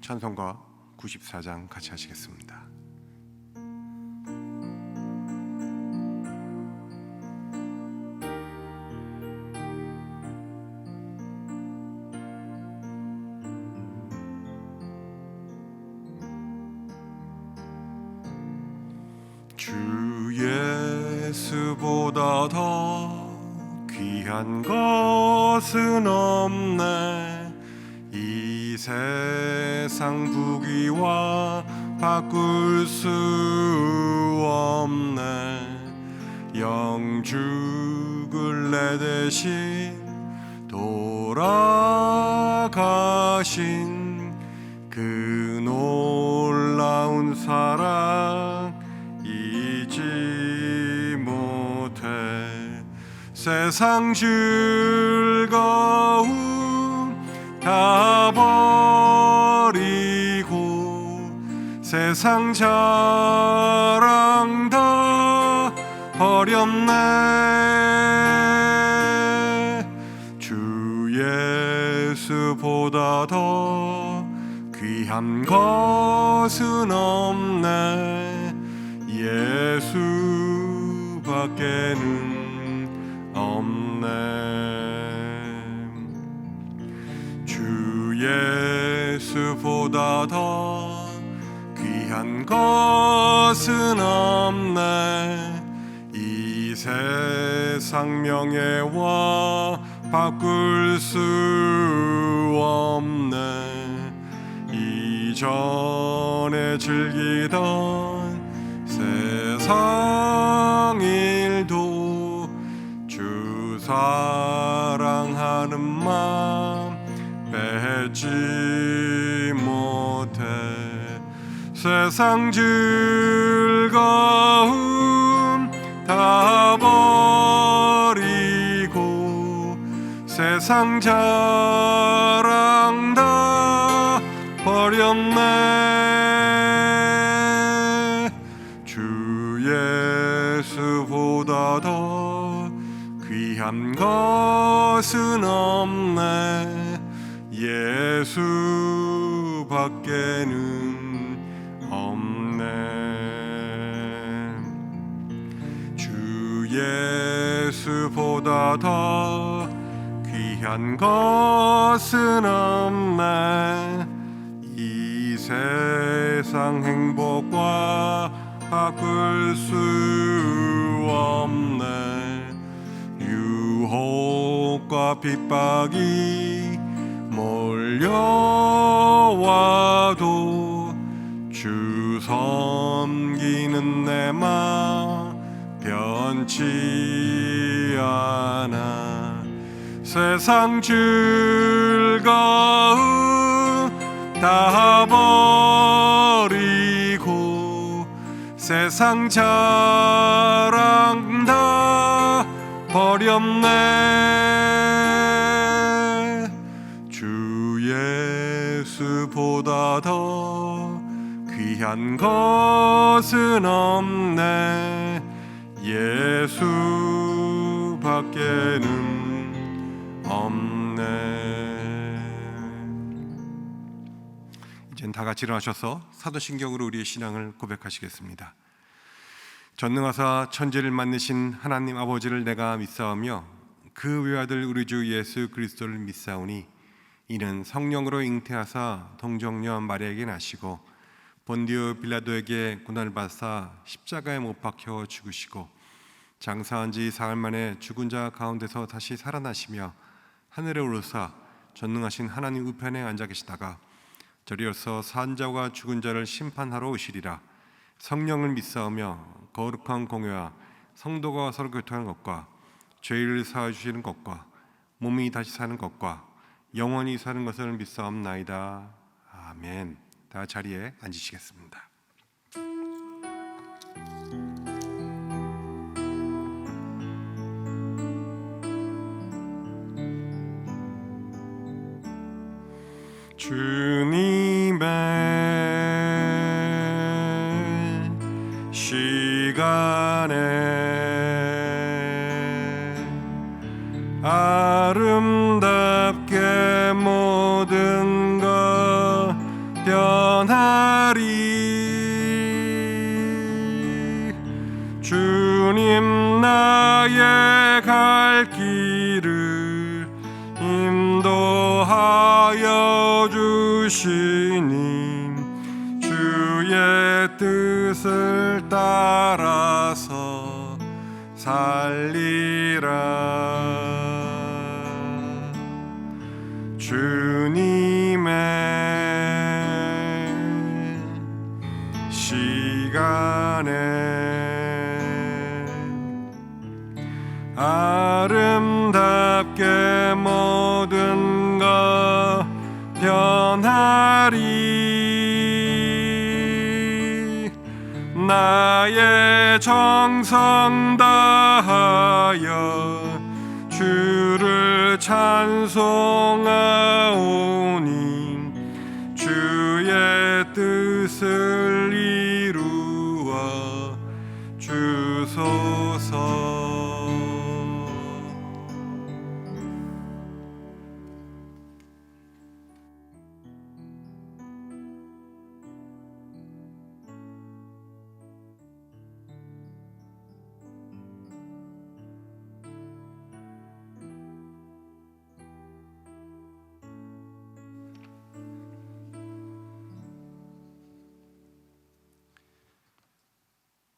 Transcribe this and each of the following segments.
찬송가 94장 같이 하시겠습니다. 주 예수보다 더 귀한 것은 없네. 이 세상 부귀와 바꿀 수 없네. 영죽을 내 대신 돌아가신 그 놀라운 사랑 잊지 못해. 세상 즐거움 다 버리고 세상 자랑 다 버렸네. 주 예수보다 더 귀한 것은 없네. 예수밖에는 없네. 주 예수보다 더 귀한 것은 없네. 이 세상 명예와 바꿀 수 없네. 이전에 즐기던 세상 일도 주 사랑하는 마음 뺏지 못해. 세상 즐거움 다 버리고 세상 자랑 다 버렸네. 주 예수보다 더 귀한 것은 없네. 예수밖에는 없네. 주 예수보다 더 귀한 것은 없네. 이 세상 행복과 바꿀 수 없네. 유혹과 핍박이 몰려와도 주 섬기는 내 맘 변치 않아. 세상 즐거움 다 버리고 세상 자랑 다 버렸네. 주 예수보다 더 귀한 것은 없네. 예수밖에는 없네. 이젠 다 같이 일어나셔서 사도신경으로 우리의 신앙을 고백하시겠습니다. 전능하사 천지를 만드신 하나님 아버지를 내가 믿사오며 그 외아들 우리 주 예수 그리스도를 믿사오니 이는 성령으로 잉태하사 동정녀 마리아에게 나시고 본디오 빌라도에게 고난을 받사 십자가에 못 박혀 죽으시고 장사한 지 사흘 만에 죽은 자 가운데서 다시 살아나시며 하늘에 오르사 전능하신 하나님 우편에 앉아 계시다가 저리로서 산 자와 죽은 자를 심판하러 오시리라. 성령을 믿사오며 거룩한 공회와 성도가 서로 교통하는 것과 죄를 사하여 주시는 것과 몸이 다시 사는 것과 영원히 사는 것을 믿사옵나이다. 아멘. 다 자리에 앉으시겠습니다. 주님의 시간에 아름답게 모든 것 주님 나의 갈 길을 인도하여 주시니 주의 뜻을 따라서 살리라. 주님의 시간에 아름답게 모든 것 변하리. 나의 정성 다하여 주를 찬송하오니 주의 뜻을 이루어 주소서.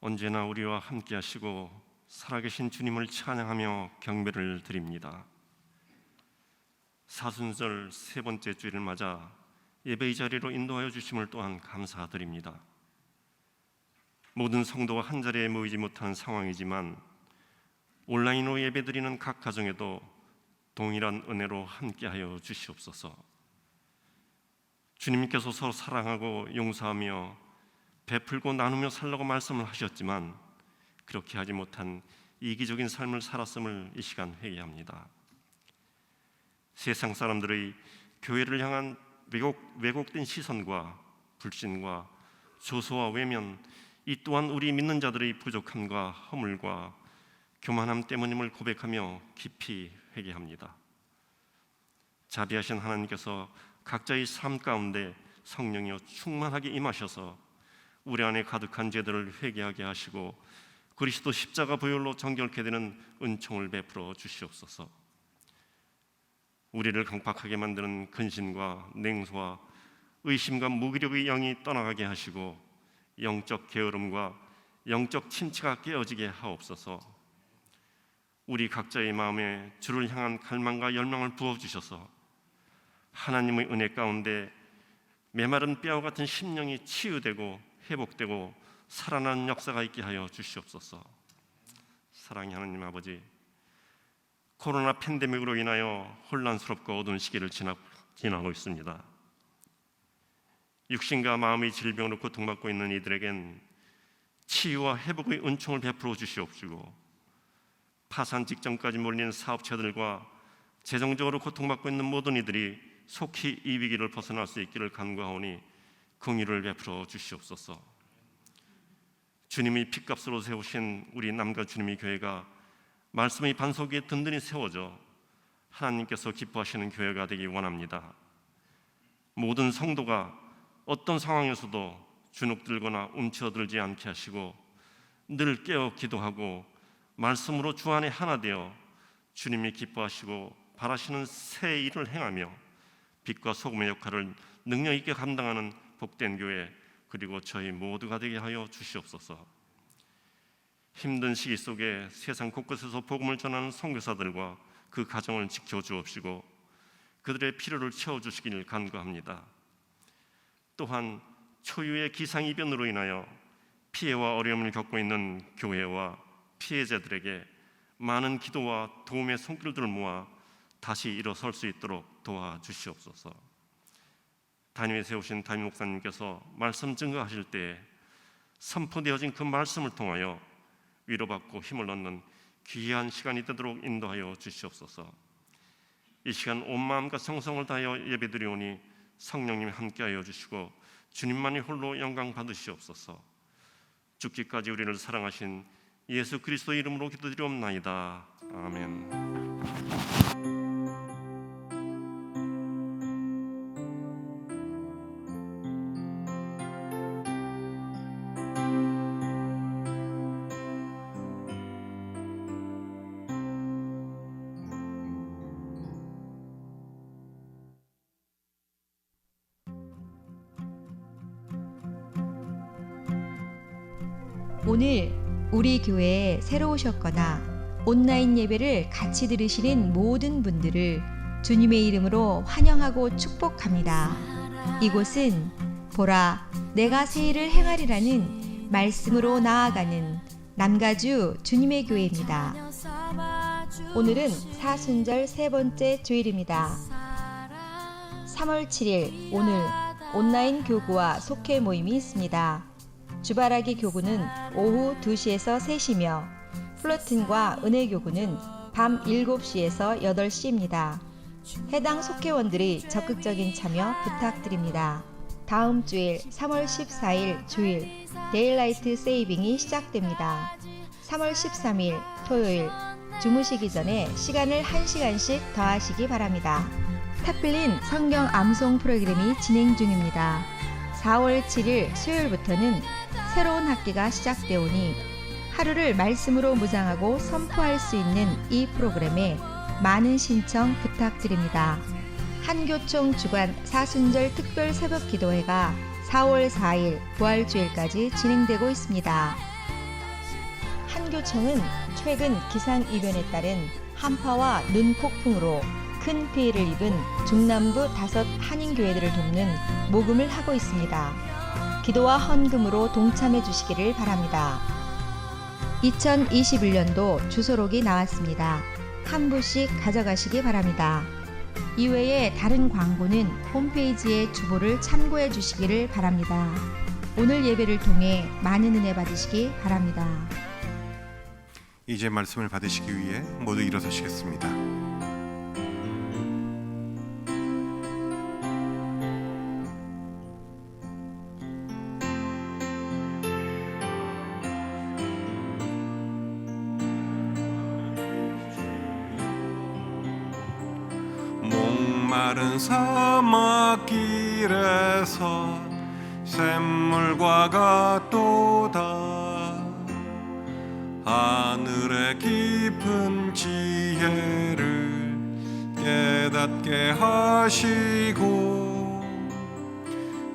언제나 우리와 함께 하시고 살아계신 주님을 찬양하며 경배를 드립니다. 사순절 세 번째 주일을 맞아 예배의 자리로 인도하여 주심을 또한 감사드립니다. 모든 성도가 한자리에 모이지 못하는 상황이지만 온라인으로 예배드리는 각 가정에도 동일한 은혜로 함께하여 주시옵소서. 주님께서 서로 사랑하고 용서하며 베풀고 나누며 살라고 말씀을 하셨지만 그렇게 하지 못한 이기적인 삶을 살았음을 이 시간 회개합니다. 세상 사람들의 교회를 향한 왜곡된 시선과 불신과 조소와 외면, 이 또한 우리 믿는 자들의 부족함과 허물과 교만함 때문임을 고백하며 깊이 회개합니다. 자비하신 하나님께서 각자의 삶 가운데 성령이여 충만하게 임하셔서 우리 안에 가득한 죄들을 회개하게 하시고 그리스도 십자가 보혈로 정결케 되는 은총을 베풀어 주시옵소서. 우리를 강팍하게 만드는 근심과 냉소와 의심과 무기력의 영이 떠나가게 하시고 영적 게으름과 영적 침체가 깨어지게 하옵소서. 우리 각자의 마음에 주를 향한 갈망과 열망을 부어주셔서 하나님의 은혜 가운데 메마른 뼈와 같은 심령이 치유되고 회복되고 살아나는 역사가 있게 하여 주시옵소서. 사랑의 하나님 아버지, 코로나 팬데믹으로 인하여 혼란스럽고 어두운 시기를 지나고 있습니다. 육신과 마음의 질병으로 고통받고 있는 이들에겐 치유와 회복의 은총을 베풀어 주시옵시고 파산 직전까지 몰린 사업체들과 재정적으로 고통받고 있는 모든 이들이 속히 이 위기를 벗어날 수 있기를 간구하오니 긍휼을 베풀어 주시옵소서. 주님이 핏값으로 세우신 우리 남가 주님의 교회가 말씀의 반석 위에 든든히 세워져 하나님께서 기뻐하시는 교회가 되기 원합니다. 모든 성도가 어떤 상황에서도 주눅들거나 움츠러들지 않게 하시고 늘 깨어 기도하고 말씀으로 주 안에 하나 되어 주님이 기뻐하시고 바라시는 새 일을 행하며 빛과 소금의 역할을 능력 있게 감당하는 복된 교회, 그리고 저희 모두가 되게 하여 주시옵소서. 힘든 시기 속에 세상 곳곳에서 복음을 전하는 선교사들과 그 가정을 지켜주옵시고 그들의 필요를 채워주시길 간구합니다. 또한 초유의 기상이변으로 인하여 피해와 어려움을 겪고 있는 교회와 피해자들에게 많은 기도와 도움의 손길들을 모아 다시 일어설 수 있도록 도와주시옵소서. 담임에 세우신 담임 목사님께서 말씀 증거하실 때 선포되어진 그 말씀을 통하여 위로받고 힘을 얻는 귀한 시간이 되도록 인도하여 주시옵소서. 이 시간 온 마음과 성성을 다하여 예배드리오니 성령님이 함께하여 주시고 주님만이 홀로 영광 받으시옵소서. 죽기까지 우리를 사랑하신 예수 그리스도의 이름으로 기도드리옵나이다. 아멘. 오늘 우리 교회에 새로 오셨거나 온라인 예배를 같이 들으시는 모든 분들을 주님의 이름으로 환영하고 축복합니다. 이곳은 보라, 내가 새 일을 행하리라는 말씀으로 나아가는 남가주 주님의 교회입니다. 오늘은 사순절 세 번째 주일입니다. 3월 7일 오늘 온라인 교구와 속회 모임이 있습니다. 주바라기 교구는 오후 2시에서 3시며 플러튼과 은혜 교구는 밤 7시에서 8시입니다. 해당 속회원들의 적극적인 참여 부탁드립니다. 다음 주일 3월 14일 주일 데일라이트 세이빙이 시작됩니다. 3월 13일 토요일 주무시기 전에 시간을 1시간씩 더하시기 바랍니다. 타필린 성경 암송 프로그램이 진행 중입니다. 4월 7일 수요일부터는 새로운 학기가 시작되오니 하루를 말씀으로 무장하고 선포할 수 있는 이 프로그램에 많은 신청 부탁드립니다. 한교총 주관 사순절 특별 새벽 기도회가 4월 4일 부활주일까지 진행되고 있습니다. 한교총은 최근 기상이변에 따른 한파와 눈폭풍으로 큰 피해를 입은 중남부 5 한인교회들을 돕는 모금을 하고 있습니다. 기도와 헌금으로 동참해 주시기를 바랍니다. 2021년도 주소록이 나왔습니다. 한 부씩 가져가시기 바랍니다. 이외에 다른 광고는 홈페이지의 주보를 참고해 주시기를 바랍니다. 오늘 예배를 통해 많은 은혜 받으시기 바랍니다. 이제 말씀을 받으시기 위해 모두 일어서시겠습니다. 목마른 사막길에서 샘물과 같도다. 하늘의 깊은 지혜를 깨닫게 하시고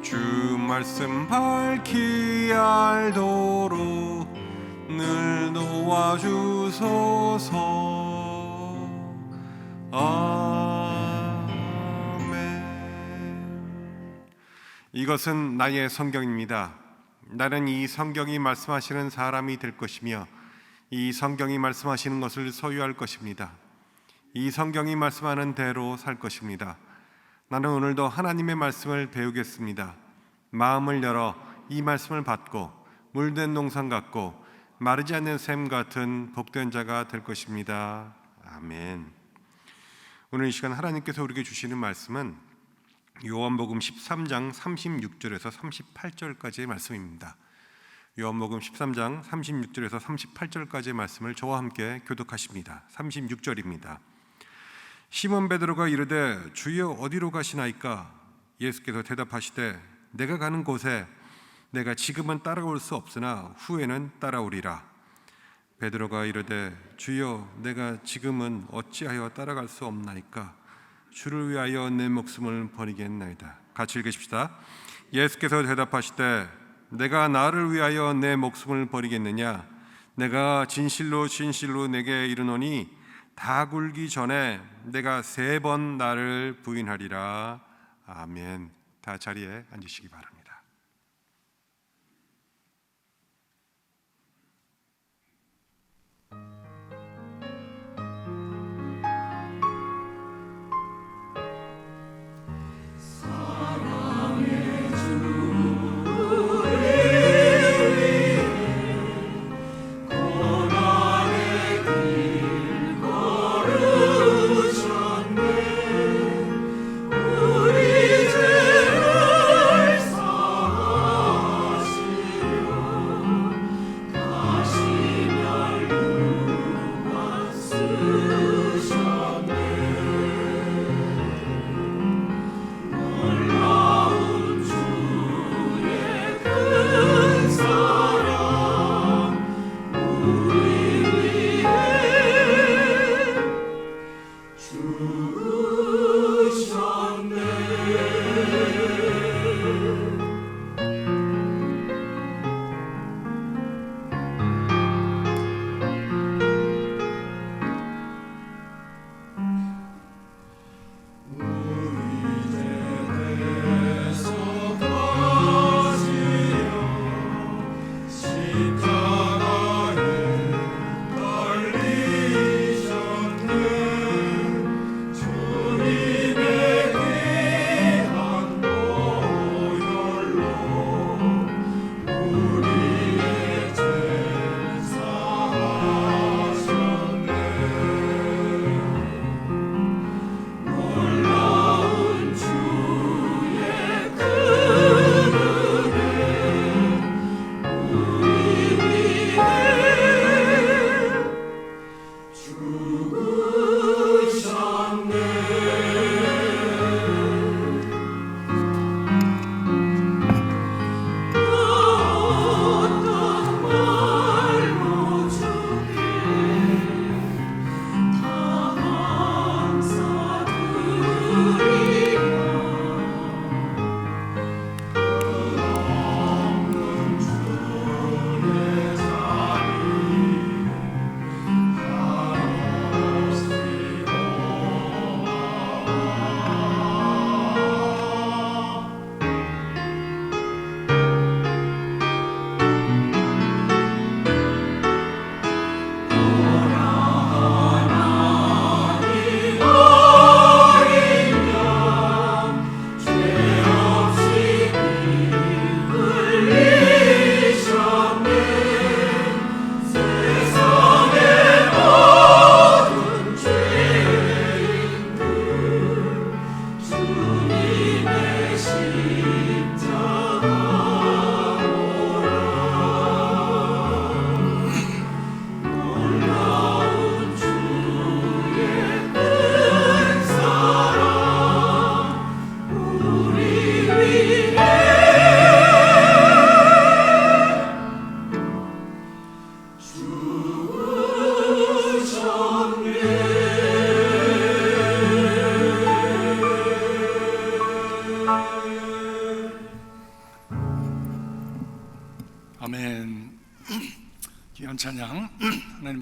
주 말씀 밝히 알도록 늘 도와주소서. 이것은 나의 성경입니다. 나는 이 성경이 말씀하시는 사람이 될 것이며 이 성경이 말씀하시는 것을 소유할 것입니다. 이 성경이 말씀하는 대로 살 것입니다. 나는 오늘도 하나님의 말씀을 배우겠습니다. 마음을 열어 이 말씀을 받고 물된 농산 같고 마르지 않는 샘 같은 복된 자가 될 것입니다. 아멘. 오늘 이 시간 하나님께서 우리에게 주시는 말씀은 요한복음 13장 36절에서 38절까지의 말씀입니다. 요한복음 13장 36절에서 38절까지의 말씀을 저와 함께 교독하십니다. 36절입니다. 시몬 베드로가 이르되 주여 어디로 가시나이까? 예수께서 대답하시되 내가 가는 곳에 내가 지금은 따라올 수 없으나 후에는 따라오리라. 베드로가 이르되 주여 내가 지금은 어찌하여 따라갈 수 없나이까? 주를 위하여 내 목숨을 버리겠나이다. 같이 읽으십시다. 예수께서 대답하시되 내가 나를 위하여 내 목숨을 버리겠느냐? 내가 진실로 진실로 내게 이르노니 다 굴기 전에 내가 3번 나를 부인하리라. 아멘. 다 자리에 앉으시기 바랍니다.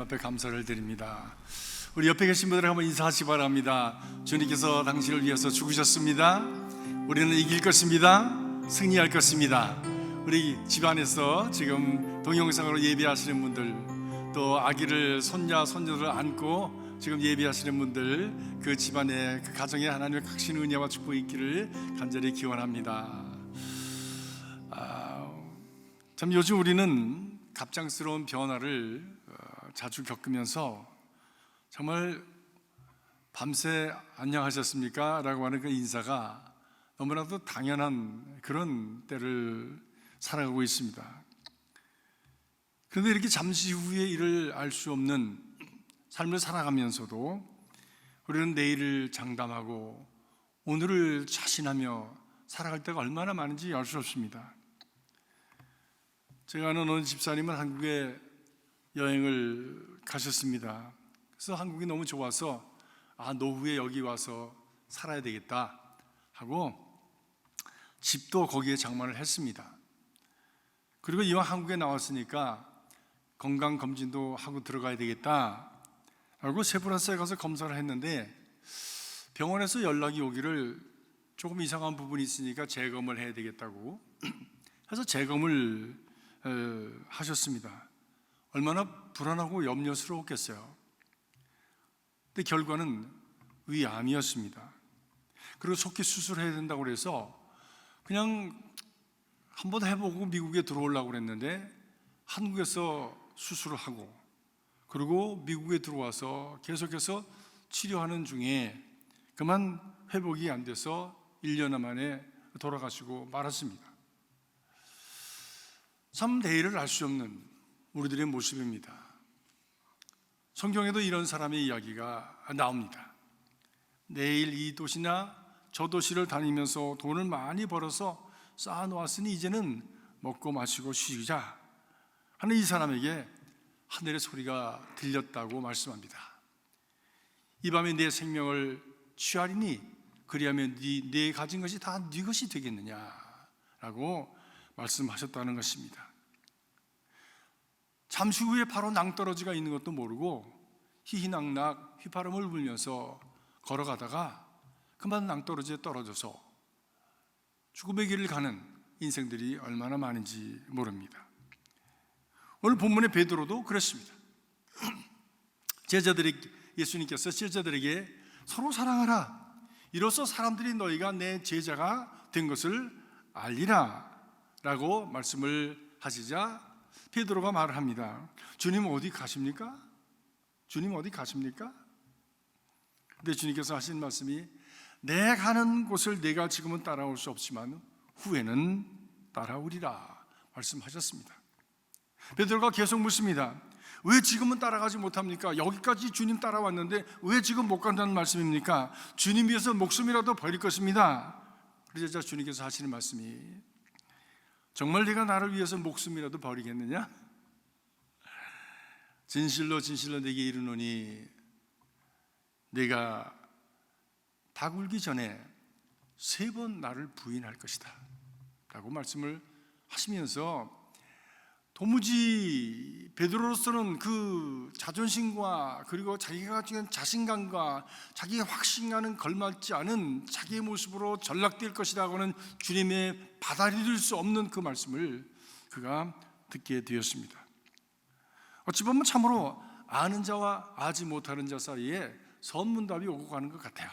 앞에 감사를 드립니다. 우리 옆에 계신 분들 한번 인사하시기 바랍니다. 주님께서 당신을 위해서 죽으셨습니다. 우리는 이길 것입니다. 승리할 것입니다. 우리 집안에서 지금 동영상으로 예배하시는 분들, 또 아기를 손자 손녀를 안고 지금 예배하시는 분들, 그 집안에 그 가정에 하나님의 크신 은혜와 축복이 있기를 간절히 기원합니다. 참 요즘 우리는 갑작스러운 변화를 자주 겪으면서 정말 밤새 안녕하셨습니까? 라고 하는 그 인사가 너무나도 당연한 그런 때를 살아가고 있습니다. 그런데 이렇게 잠시 후의 일을 알 수 없는 삶을 살아가면서도 우리는 내일을 장담하고 오늘을 자신하며 살아갈 때가 얼마나 많은지 알 수 없습니다. 제가 아는 어느 집사님은 한국에 여행을 가셨습니다. 그래서 한국이 너무 좋아서 노후에 여기 와서 살아야 되겠다 하고 집도 거기에 장만을 했습니다. 그리고 이왕 한국에 나왔으니까 건강검진도 하고 들어가야 되겠다 하고 세브란스에 가서 검사를 했는데 병원에서 연락이 오기를 조금 이상한 부분이 있으니까 재검을 해야 되겠다고 해서 재검을 하셨습니다. 얼마나 불안하고 염려스러웠겠어요. 근데 결과는 위암이었습니다. 그리고 속히 수술해야 된다고 그래서 그냥 한번 해보고 미국에 들어오려고 그랬는데 한국에서 수술을 하고 그리고 미국에 들어와서 계속해서 치료하는 중에 그만 회복이 안 돼서 1년 만에 돌아가시고 말았습니다. 참 내일을 알 수 없는 우리들의 모습입니다. 성경에도 이런 사람의 이야기가 나옵니다. 내일 이 도시나 저 도시를 다니면서 돈을 많이 벌어서 쌓아놓았으니 이제는 먹고 마시고 쉬자 하는 이 사람에게 하늘의 소리가 들렸다고 말씀합니다. 이 밤에 내 생명을 취하리니 그리하면 네 가진 것이 다 네 것이 되겠느냐라고 말씀하셨다는 것입니다. 잠시 후에 바로 낭떠러지가 있는 것도 모르고 희희낙낙 휘파람을 불면서 걸어가다가 그만 낭떠러지에 떨어져서 죽음의 길을 가는 인생들이 얼마나 많은지 모릅니다. 오늘 본문의 베드로도 그랬습니다. 예수님께서 제자들에게 서로 사랑하라. 이로써 사람들이 너희가 내 제자가 된 것을 알리라 라고 말씀을 하시자 베드로가 말을 합니다. 주님 어디 가십니까? 주님 어디 가십니까? 근데 주님께서 하신 말씀이 내 가는 곳을 내가 지금은 따라올 수 없지만 후에는 따라오리라 말씀하셨습니다. 베드로가 계속 묻습니다. 왜 지금은 따라가지 못합니까? 여기까지 주님 따라왔는데 왜 지금 못 간다는 말씀입니까? 주님 위해서 목숨이라도 버릴 것입니다. 그러자 주님께서 하시는 말씀이 정말 네가 나를 위해서 목숨이라도 버리겠느냐? 진실로 진실로 네게 이르노니 네가 닭 울기 전에 3번 나를 부인할 것이다 라고 말씀을 하시면서 도무지 베드로로서는 그 자존심과 그리고 자기가 가진 자신감과 자기의 확신과는 걸맞지 않은 자기의 모습으로 전락될 것이라고는 주님의 받아들일 수 없는 그 말씀을 그가 듣게 되었습니다. 어찌 보면 참으로 아는 자와 아지 못하는 자 사이에 선문답이 오고 가는 것 같아요.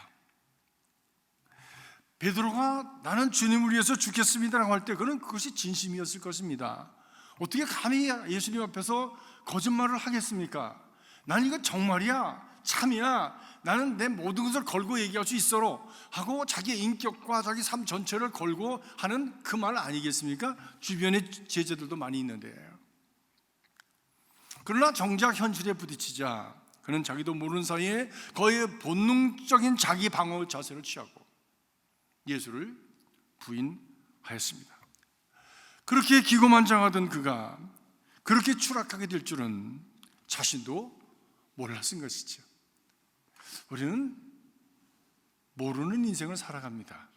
베드로가 나는 주님을 위해서 죽겠습니다라고 할 때 그것이 진심이었을 것입니다. 어떻게 감히 예수님 앞에서 거짓말을 하겠습니까? 난 이거 정말이야, 참이야, 나는 내 모든 것을 걸고 얘기할 수 있어로 하고 자기의 인격과 자기 삶 전체를 걸고 하는 그 말 아니겠습니까? 주변에 제자들도 많이 있는데. 그러나 정작 현실에 부딪히자 그는 자기도 모르는 사이에 거의 본능적인 자기 방어 자세를 취하고 예수를 부인하였습니다. 그렇게 기고만장하던 그가 그렇게 추락하게 될 줄은 자신도 몰랐은 것이죠. 우리는 모르는 인생을 살아갑니다.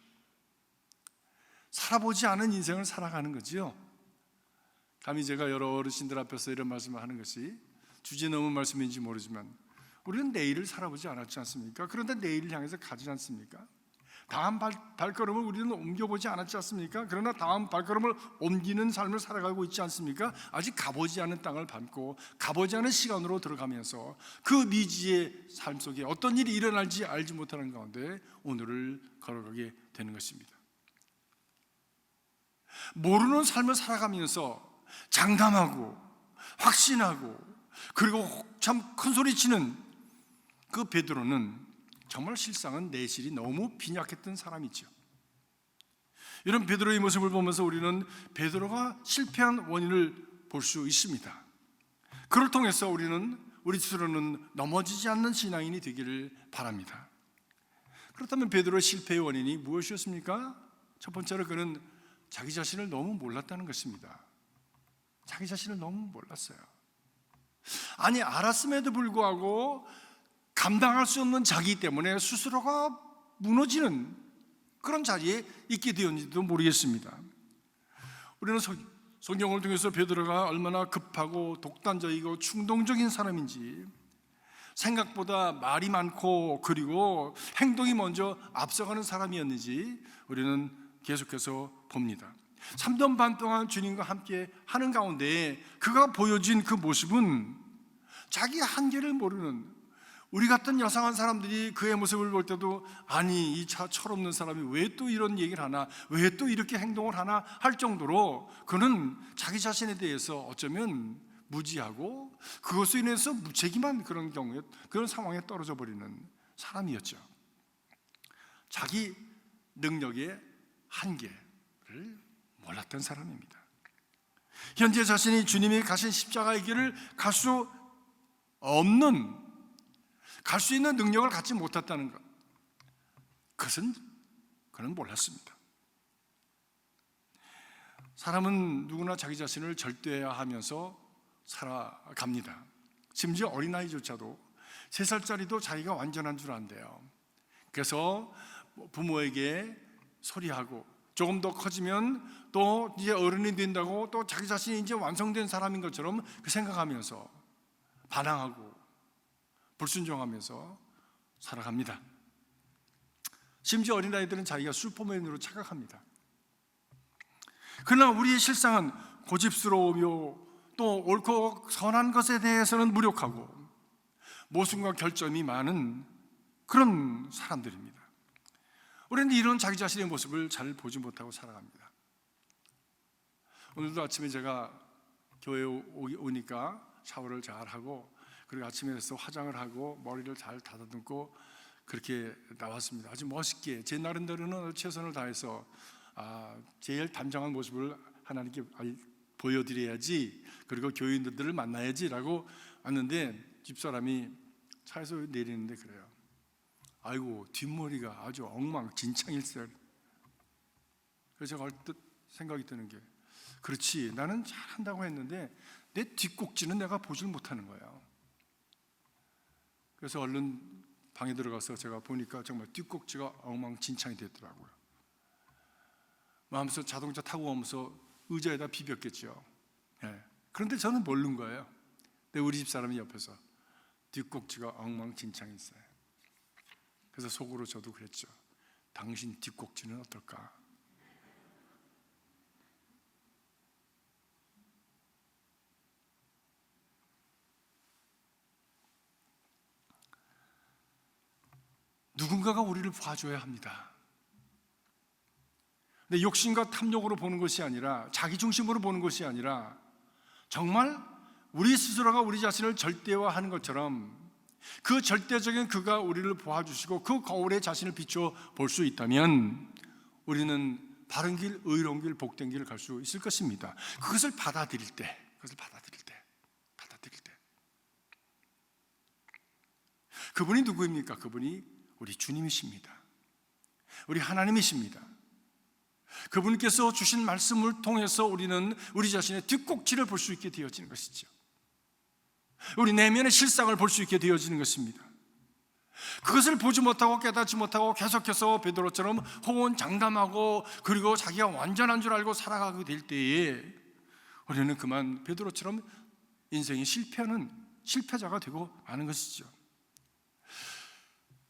살아보지 않은 인생을 살아가는 거지요. 감히 제가 여러 어르신들 앞에서 이런 말씀을 하는 것이 주제 넘은 말씀인지 모르지만 우리는 내일을 살아보지 않았지 않습니까? 그런데 내일을 향해서 가지 않습니까? 다음 발걸음을 우리는 옮겨보지 않았지 않습니까? 그러나 다음 발걸음을 옮기는 삶을 살아가고 있지 않습니까? 아직 가보지 않은 땅을 밟고 가보지 않은 시간으로 들어가면서 그 미지의 삶 속에 어떤 일이 일어날지 알지 못하는 가운데 오늘을 걸어가게 되는 것입니다. 모르는 삶을 살아가면서 장담하고 확신하고 그리고 참 큰 소리치는 그 베드로는 정말 실상은 내실이 너무 빈약했던 사람이죠. 이런 베드로의 모습을 보면서 우리는 베드로가 실패한 원인을 볼 수 있습니다. 그를 통해서 우리 스스로는 넘어지지 않는 신앙인이 되기를 바랍니다. 그렇다면 베드로의 실패의 원인이 무엇이었습니까? 첫 번째로 그는 자기 자신을 너무 몰랐다는 것입니다. 자기 자신을 너무 몰랐어요. 아니, 알았음에도 불구하고 감당할 수 없는 자기 때문에 스스로가 무너지는 그런 자리에 있게 되었는지도 모르겠습니다. 우리는 성경을 통해서 베드로가 얼마나 급하고 독단적이고 충동적인 사람인지, 생각보다 말이 많고 그리고 행동이 먼저 앞서가는 사람이었는지 우리는 계속해서 봅니다. 3년 반 동안 주님과 함께 하는 가운데 그가 보여진 그 모습은 자기 한계를 모르는, 우리 같은 여상한 사람들이 그의 모습을 볼 때도 아니, 이 철없는 사람이 왜 또 이런 얘기를 하나, 왜 또 이렇게 행동을 하나 할 정도로 그는 자기 자신에 대해서 어쩌면 무지하고 그것으로 인해서 무책임한 그런 경우에, 그런 상황에 떨어져 버리는 사람이었죠. 자기 능력의 한계를 몰랐던 사람입니다. 현재 자신이 주님이 가신 십자가의 길을 갈 수 없는, 갈 수 있는 능력을 갖지 못했다는 것, 그것은 그는 몰랐습니다. 사람은 누구나 자기 자신을 절대화하면서 살아갑니다. 심지어 어린아이조차도 3살짜리도 자기가 완전한 줄 안대요. 그래서 부모에게 소리하고 조금 더 커지면 또 이제 어른이 된다고 또 자기 자신이 이제 완성된 사람인 것처럼 그 생각하면서 반항하고 불순종하면서 살아갑니다. 심지어 어린아이들은 자기가 슈퍼맨으로 착각합니다. 그러나 우리의 실상은 고집스러우며 또 옳고 선한 것에 대해서는 무력하고 모순과 결점이 많은 그런 사람들입니다. 우리는 이런 자기 자신의 모습을 잘 보지 못하고 살아갑니다. 오늘도 아침에 제가 교회에 오니까 샤워를 잘 하고 그리고 아침에 일어나서 화장을 하고 머리를 잘 다듬고 그렇게 나왔습니다. 아주 멋있게 제 나름대로는 최선을 다해서 제일 단정한 모습을 하나님께 보여드려야지, 그리고 교인들을 만나야지라고 왔는데 집사람이 차에서 내리는데 그래요. 아이고, 뒷머리가 아주 엉망진창일세. 그래서 제가 얼뜻 생각이 드는 게, 그렇지, 나는 잘한다고 했는데 내 뒷꼭지는 내가 보질 못하는 거예요. 그래서 얼른 방에 들어가서 제가 보니까 정말 뒷꼭지가 엉망진창이 됐더라고요. 마음속 자동차 타고 오면서 의자에다 비볐겠죠. 그런데 저는 모르는 거예요. 근데 우리 집사람이 옆에서 뒷꼭지가 엉망진창이었어요. 그래서 속으로 저도 그랬죠. 당신 뒷꼭지는 어떨까? 누군가가 우리를 봐줘야 합니다. 근데 욕심과 탐욕으로 보는 것이 아니라, 자기 중심으로 보는 것이 아니라 정말 우리 스스로가 우리 자신을 절대화하는 것처럼 그 절대적인 그가 우리를 보아주시고 그 거울에 자신을 비춰 볼 수 있다면 우리는 바른 길, 의로운 길, 복된 길을 갈 수 있을 것입니다. 그것을 받아들일 때 그분이 누구입니까? 그분이 우리 주님이십니다. 우리 하나님이십니다. 그분께서 주신 말씀을 통해서 우리는 우리 자신의 뒷꼭지를 볼 수 있게 되어지는 것이죠. 우리 내면의 실상을 볼 수 있게 되어지는 것입니다. 그것을 보지 못하고 깨닫지 못하고 계속해서 베드로처럼 호언장담하고 그리고 자기가 완전한 줄 알고 살아가게 될 때에 우리는 그만 베드로처럼 인생이 실패하는 실패자가 되고 마는 것이죠.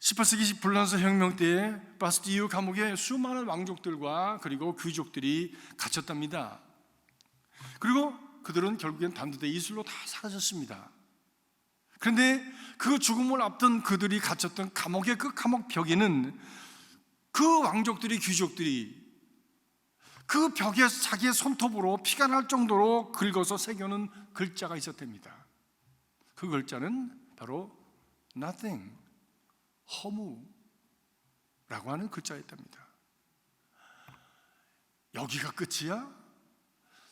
18세기 불란서 혁명 때에 바스티유 감옥에 수많은 왕족들과 그리고 귀족들이 갇혔답니다. 그리고 그들은 결국엔 단두대 이슬로 다 사라졌습니다. 그런데 그 죽음을 앞둔 그들이 갇혔던 감옥의 그 감옥 벽에는 그 왕족들이, 귀족들이 그 벽에 자기의 손톱으로 피가 날 정도로 긁어서 새겨놓은 글자가 있었답니다. 그 글자는 바로 nothing, 허무라고 하는 글자였답니다. 여기가 끝이야?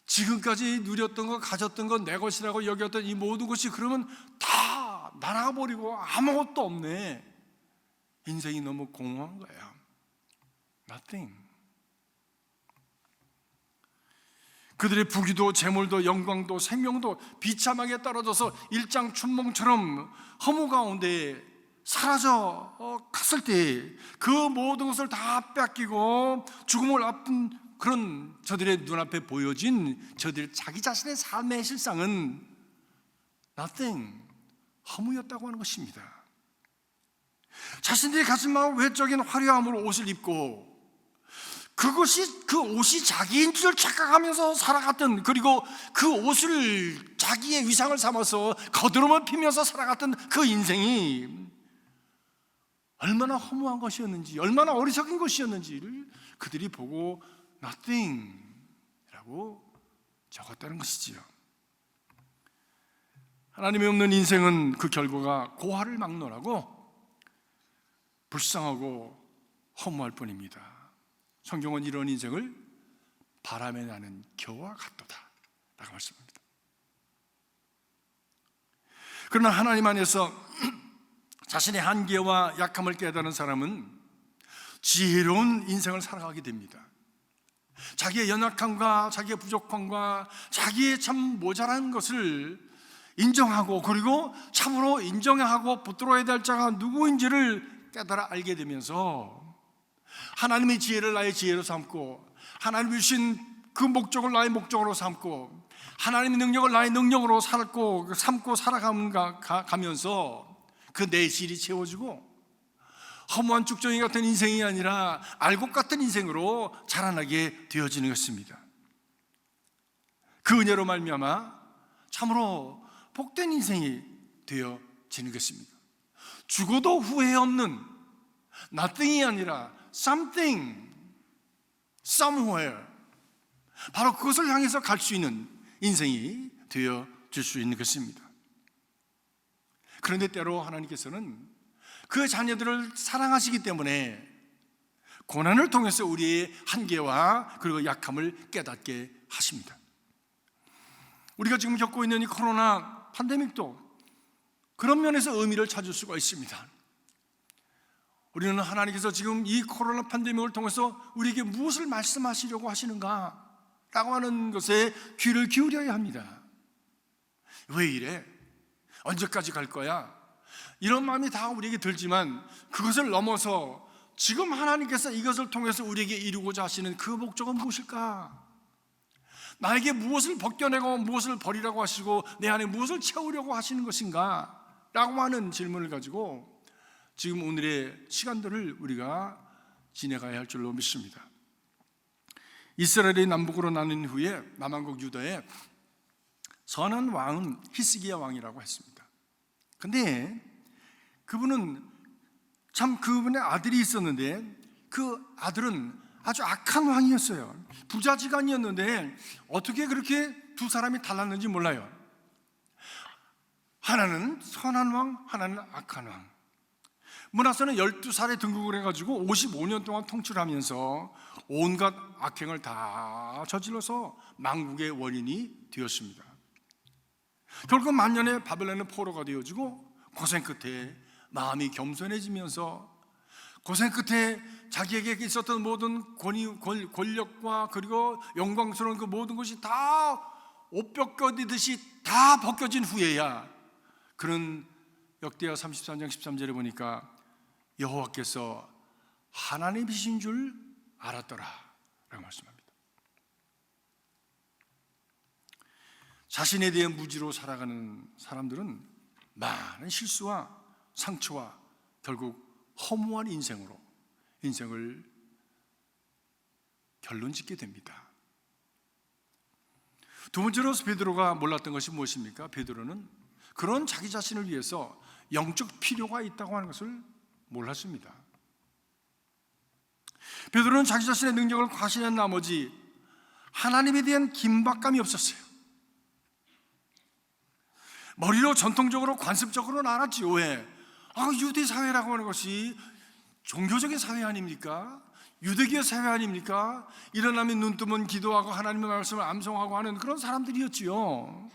지금까지 누렸던 것, 가졌던 것, 내 것이라고 여겼던 이 모든 것이 그러면 다 날아가 버리고 아무것도 없네. 인생이 너무 공허한 거야. Nothing. 그들의 부귀도 재물도 영광도 생명도 비참하게 떨어져서 일장춘몽처럼 허무 가운데 사라져 갔을 때 그 모든 것을 다 뺏기고 죽음을 앞둔 그런 저들의 눈앞에 보여진 저들 자기 자신의 삶의 실상은 nothing, 허무였다고 하는 것입니다. 자신들이 가진 마음 외적인 화려함으로 옷을 입고 그것이 그 옷이 자기인 줄 착각하면서 살아갔던, 그리고 그 옷을 자기의 위상을 삼아서 거드름을 피면서 살아갔던 그 인생이 얼마나 허무한 것이었는지, 얼마나 어리석은 것이었는지를 그들이 보고 nothing이라고 적었다는 것이지요. 하나님이 없는 인생은 그 결과가 고아를 막론하고 불쌍하고 허무할 뿐입니다. 성경은 이런 인생을 바람에 나는 겨와 같도다 라고 말씀합니다. 그러나 하나님 안에서 자신의 한계와 약함을 깨달은 사람은 지혜로운 인생을 살아가게 됩니다. 자기의 연약함과 자기의 부족함과 자기의 참 모자란 것을 인정하고, 그리고 참으로 인정하고 붙들어야 될 자가 누구인지를 깨달아 알게 되면서 하나님의 지혜를 나의 지혜로 삼고, 하나님이 주신 그 목적을 나의 목적으로 삼고, 하나님의 능력을 나의 능력으로 삼고 살아가면서 그 내실이 채워지고 허무한 쭉정이 같은 인생이 아니라 알곡 같은 인생으로 자라나게 되어지는 것입니다. 그 은혜로 말미암아 참으로 복된 인생이 되어지는 것입니다. 죽어도 후회 없는 nothing이 아니라 something, somewhere, 바로 그것을 향해서 갈 수 있는 인생이 되어질 수 있는 것입니다. 그런데 때로 하나님께서는 그 자녀들을 사랑하시기 때문에 고난을 통해서 우리의 한계와 그리고 약함을 깨닫게 하십니다. 우리가 지금 겪고 있는 이 코로나 팬데믹도 그런 면에서 의미를 찾을 수가 있습니다. 우리는 하나님께서 지금 이 코로나 팬데믹을 통해서 우리에게 무엇을 말씀하시려고 하시는가 라고 하는 것에 귀를 기울여야 합니다. 왜 이래? 언제까지 갈 거야? 이런 마음이 다 우리에게 들지만 그것을 넘어서 지금 하나님께서 이것을 통해서 우리에게 이루고자 하시는 그 목적은 무엇일까? 나에게 무엇을 벗겨내고 무엇을 버리라고 하시고 내 안에 무엇을 채우려고 하시는 것인가? 라고 하는 질문을 가지고 지금 오늘의 시간들을 우리가 지내가야 할 줄로 믿습니다. 이스라엘이 남북으로 나눈 후에 남한국 유다에 선한 왕은 히스기야 왕이라고 했습니다. 근데 그분은 참 그분의 아들이 있었는데 그 아들은 아주 악한 왕이었어요. 부자지간이었는데 어떻게 그렇게 두 사람이 달랐는지 몰라요. 하나는 선한 왕, 하나는 악한 왕. 므낫세는 12살에 등극을 해가지고 55년 동안 통치하면서 온갖 악행을 다 저질러서 망국의 원인이 되었습니다. 결국 만년에 바벨론의 포로가 되어지고 고생 끝에 마음이 겸손해지면서 고생 끝에 자기에게 있었던 모든 권력과 그리고 영광스러운 그 모든 것이 다 옷 벗겨지듯이 다 벗겨진 후에야 그는 역대하 33장 13절에 보니까 여호와께서 하나님이신 줄 알았더라 라고 말씀합니다. 자신에 대해 무지로 살아가는 사람들은 많은 실수와 상처와 결국 허무한 인생으로 인생을 결론 짓게 됩니다. 두 번째로 베드로가 몰랐던 것이 무엇입니까? 베드로는 그런 자기 자신을 위해서 영적 필요가 있다고 하는 것을 몰랐습니다. 베드로는 자기 자신의 능력을 과신한 나머지 하나님에 대한 긴박감이 없었어요. 머리로 전통적으로 관습적으로는 알았지요. 왜? 유대 사회라고 하는 것이 종교적인 사회 아닙니까? 유대교 사회 아닙니까? 일어나면 눈 뜨면 기도하고 하나님의 말씀을 암송하고 하는 그런 사람들이었지요.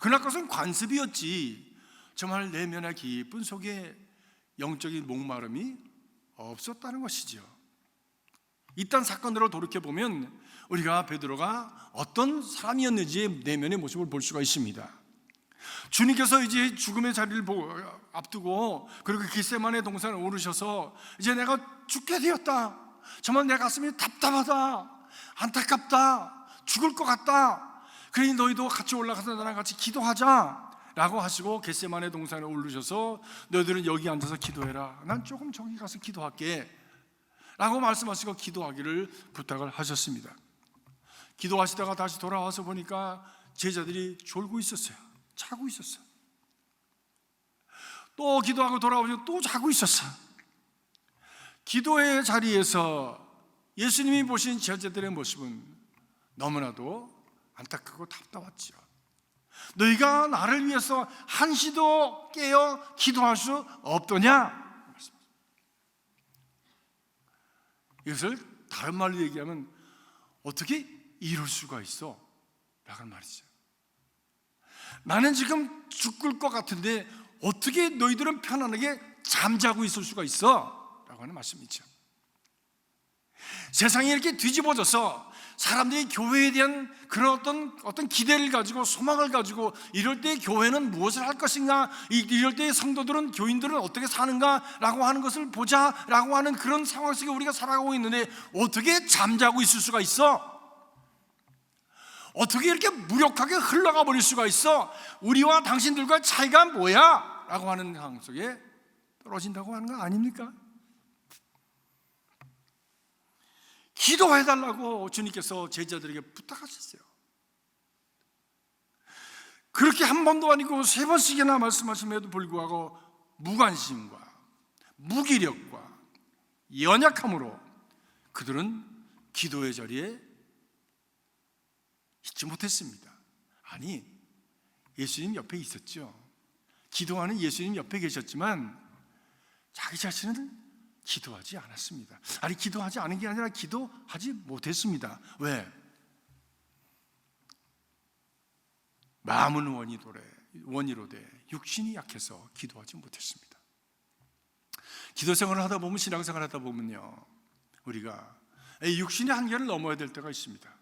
그러나 그것은 관습이었지 정말 내면의 깊은 속에 영적인 목마름이 없었다는 것이죠. 이딴 사건들을 돌이켜보면 우리가 베드로가 어떤 사람이었는지 내면의 모습을 볼 수가 있습니다. 주님께서 이제 죽음의 자리를 앞두고 그리고 겟세마네 동산에 오르셔서 이제 내가 죽게 되었다, 정말 내 가슴이 답답하다, 안타깝다, 죽을 것 같다, 그러니 너희도 같이 올라가서 나랑 같이 기도하자 라고 하시고 겟세마네 동산에 오르셔서 너희들은 여기 앉아서 기도해라, 난 조금 저기 가서 기도할게 라고 말씀하시고 기도하기를 부탁을 하셨습니다. 기도하시다가 다시 돌아와서 보니까 제자들이 졸고 있었어요. 자고 있었어. 또 기도하고 돌아오면 또 자고 있었어. 기도의 자리에서 예수님이 보신 제자들의 모습은 너무나도 안타깝고 답답했죠. 너희가 나를 위해서 한시도 깨어 기도할 수 없더냐? 이것을 다른 말로 얘기하면 어떻게 이럴 수가 있어? 라는 말이죠. 나는 지금 죽을 것 같은데 어떻게 너희들은 편안하게 잠자고 있을 수가 있어? 라고 하는 말씀이죠. 세상이 이렇게 뒤집어져서 사람들이 교회에 대한 그런 어떤 기대를 가지고 소망을 가지고 이럴 때 교회는 무엇을 할 것인가, 이럴 때 성도들은, 교인들은 어떻게 사는가 라고 하는 것을 보자 라고 하는 그런 상황 속에 우리가 살아가고 있는데 어떻게 잠자고 있을 수가 있어? 어떻게 이렇게 무력하게 흘러가 버릴 수가 있어? 우리와 당신들과 차이가 뭐야? 라고 하는 상황 속에 떨어진다고 하는 거 아닙니까? 기도해달라고 주님께서 제자들에게 부탁하셨어요. 그렇게 한 번도 아니고 세 번씩이나 말씀하심에도 불구하고 무관심과 무기력과 연약함으로 그들은 기도의 자리에 있지 못했습니다. 아니, 예수님 옆에 있었죠. 기도하는 예수님 옆에 계셨지만 자기 자신은 기도하지 않았습니다. 아니, 기도하지 않은 게 아니라 기도하지 못했습니다. 왜? 마음은 원이로되 육신이 약해서 기도하지 못했습니다. 기도 생활을 하다 보면, 신앙생활을 하다 보면요, 우리가 육신의 한계를 넘어야 될 때가 있습니다.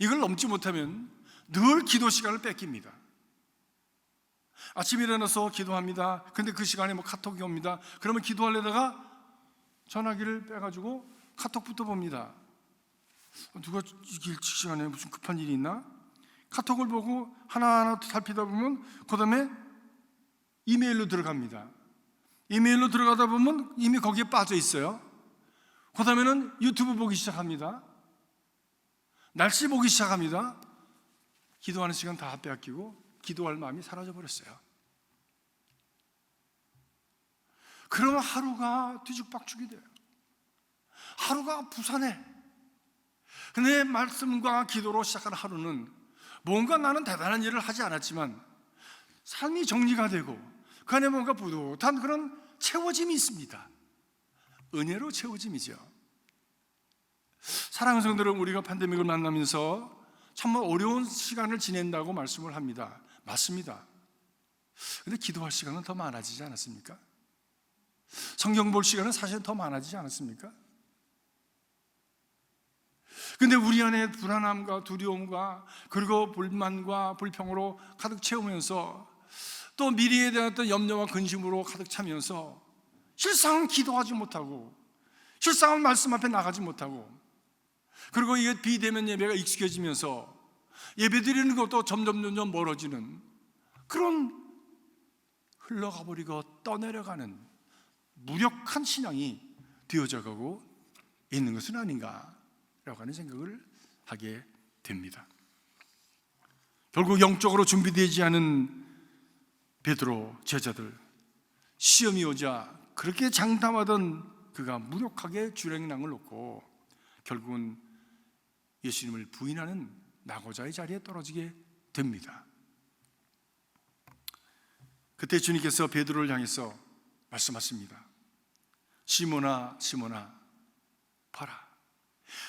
이걸 넘지 못하면 늘 기도 시간을 뺏깁니다. 아침에 일어나서 기도합니다. 근데 그 시간에 카톡이 옵니다. 그러면 기도하려다가 전화기를 빼가지고 카톡부터 봅니다. 누가 일찍 시간에 무슨 급한 일이 있나? 카톡을 보고 하나하나 살피다 보면 그 다음에 이메일로 들어갑니다. 이메일로 들어가다 보면 이미 거기에 빠져 있어요. 그 다음에는 유튜브 보기 시작합니다. 날씨 보기 시작합니다. 기도하는 시간 다 빼앗기고 기도할 마음이 사라져버렸어요. 그러면 하루가 뒤죽박죽이 돼요. 하루가 부산해. 근데 말씀과 기도로 시작한 하루는 뭔가 나는 대단한 일을 하지 않았지만 삶이 정리가 되고 그 안에 뭔가 뿌듯한 그런 채워짐이 있습니다. 은혜로 채워짐이죠. 사랑하는 성도들은 우리가 팬데믹을 만나면서 정말 어려운 시간을 지낸다고 말씀을 합니다. 맞습니다. 그런데 기도할 시간은 더 많아지지 않았습니까? 성경 볼 시간은 사실 더 많아지지 않았습니까? 근데 우리 안에 불안함과 두려움과 그리고 불만과 불평으로 가득 채우면서 또 미래에 대한 어떤 염려와 근심으로 가득 차면서 실상은 기도하지 못하고 실상은 말씀 앞에 나가지 못하고 그리고 이게 비대면 예배가 익숙해지면서 예배 드리는 것도 점점 멀어지는 그런 흘러가 버리고 떠내려가는 무력한 신앙이 되어져 가고 있는 것은 아닌가라고 하는 생각을 하게 됩니다. 결국 영적으로 준비되지 않은 베드로 제자들, 시험이 오자 그렇게 장담하던 그가 무력하게 주랭랑을 놓고 결국은 예수님을 부인하는 낙오자의 자리에 떨어지게 됩니다. 그때 주님께서 베드로를 향해서 말씀하십니다. 시몬아, 시몬아, 봐라.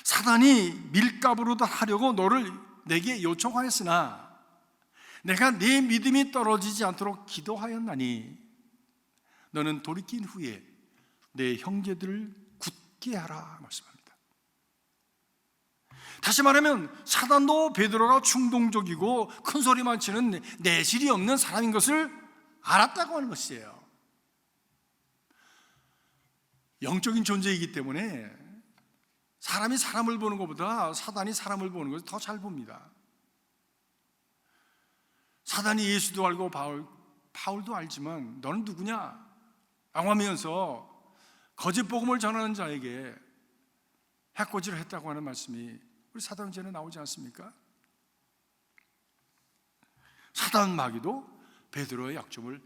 사단이 밀가부로도 하려고 너를 내게 요청하였으나 내가 네 믿음이 떨어지지 않도록 기도하였나니 너는 돌이킨 후에 내 형제들을 굳게 하라 말씀합니다. 다시 말하면 사단도 베드로가 충동적이고 큰 소리만 치는 내실이 없는 사람인 것을 알았다고 하는 것이에요. 영적인 존재이기 때문에 사람이 사람을 보는 것보다 사단이 사람을 보는 것을 더 잘 봅니다. 사단이 예수도 알고 바울도 알지만 너는 누구냐? 앙화하면서 거짓 복음을 전하는 자에게 해코지를 했다고 하는 말씀이 우리 사도행전에 나오지 않습니까? 사단 마귀도 베드로의 약점을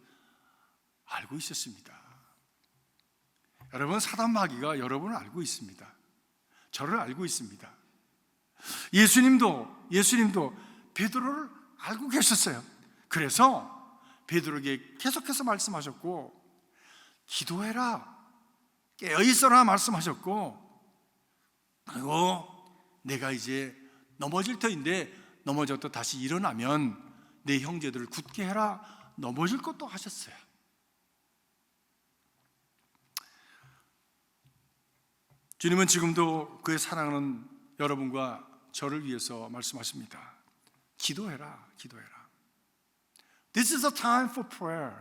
알고 있었습니다. 여러분, 사단 마귀가 여러분을 알고 있습니다. 저를 알고 있습니다. 예수님도 베드로를 알고 계셨어요. 그래서 베드로에게 계속해서 말씀하셨고 기도해라, 깨어있어라 말씀하셨고, 그리고 내가 이제 넘어질 터인데 넘어져도 다시 일어나면 내 형제들을 굳게 해라, 넘어질 것도 하셨어요. 주님은 지금도 그의 사랑하는 여러분과 저를 위해서 말씀하십니다. 기도해라, 기도해라. This is a time for prayer.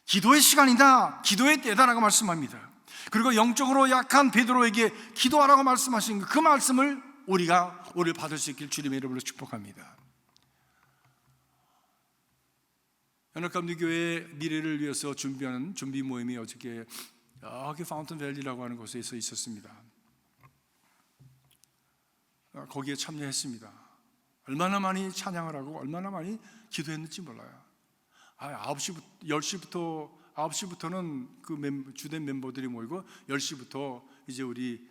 기도의 시간이다, 기도의 때다라고 말씀합니다. 그리고 영적으로 약한 베드로에게 기도하라고 말씀하신 그 말씀을 우리가 오늘 받을 수 있길 주님의 이름으로 축복합니다. 연합감리교회 미래를 위해서 준비하는 준비 모임이 어저께 여기 파운틴밸리라고 하는 곳에서 있었습니다. 거기에 참여했습니다. 얼마나 많이 찬양을 하고 얼마나 많이 기도했는지 몰라요. 9시부터는 그 주된 멤버들이 모이고 10시부터 이제 우리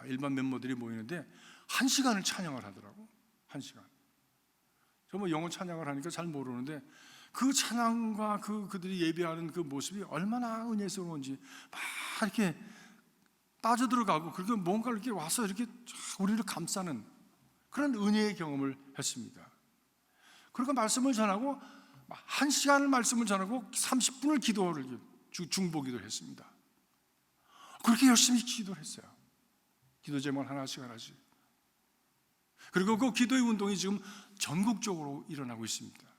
일반 멤버들이 모이는데 1시간을 찬양을 하더라고. 1시간. 저 뭐 영어 찬양을 하니까 잘 모르는데 그 찬양과 그들이 예배하는 그 모습이 얼마나 은혜스러운지 막 이렇게 빠져들어가고, 그리고 뭔가 이렇게 와서 이렇게 우리를 감싸는 그런 은혜의 경험을 했습니다. 그리고 말씀을 전하고 1시간을 말씀을 전하고 30분을 기도를 중보기도를 했습니다. 그렇게 열심히 기도를 했어요. 기도 제목 하나씩. 그리고 그 기도의 운동이 지금 전국적으로 일어나고 있습니다.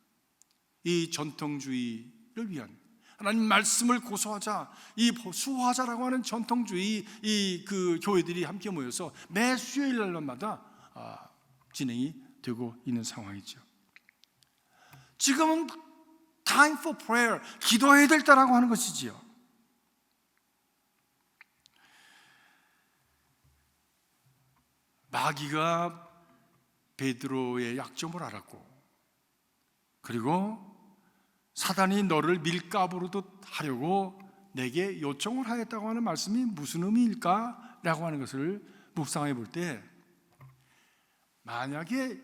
이 전통주의를 위한 하나님 말씀을 고소하자, 이 수호하자라고 하는 전통주의 그 교회들이 함께 모여서 매 수요일 날마다 진행이 되고 있는 상황이죠. 지금은 time for prayer, 기도해야 될 때라고 하는 것이지요. 마귀가 베드로의 약점을 알았고, 그리고 사단이 너를 밀가부로도 하려고 내게 요청을 하였다고 하는 말씀이 무슨 의미일까? 라고 하는 것을 묵상해 볼 때, 만약에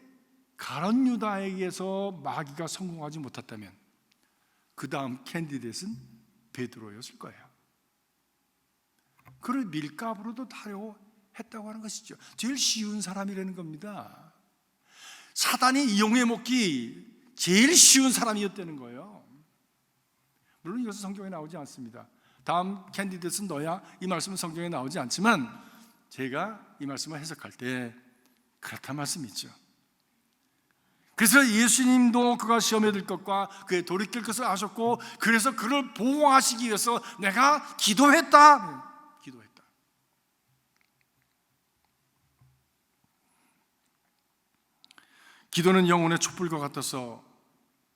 가룟 유다에게서 마귀가 성공하지 못했다면 그 다음 캔디데이트는 베드로였을 거예요. 그를 밀가부로도 하려고 했다고 하는 것이죠. 제일 쉬운 사람이라는 겁니다. 사단이 이용해 먹기 제일 쉬운 사람이었다는 거예요. 물론 이것은 성경에 나오지 않습니다. 다음 캔디데이트는 너야, 이 말씀은 성경에 나오지 않지만 제가 이 말씀을 해석할 때 그렇단 말씀이죠. 그래서 예수님도 그가 시험에 들 것과 그의 돌이킬 것을 아셨고, 그래서 그를 보호하시기 위해서 내가 기도했다. 기도는 영혼의 촛불과 같아서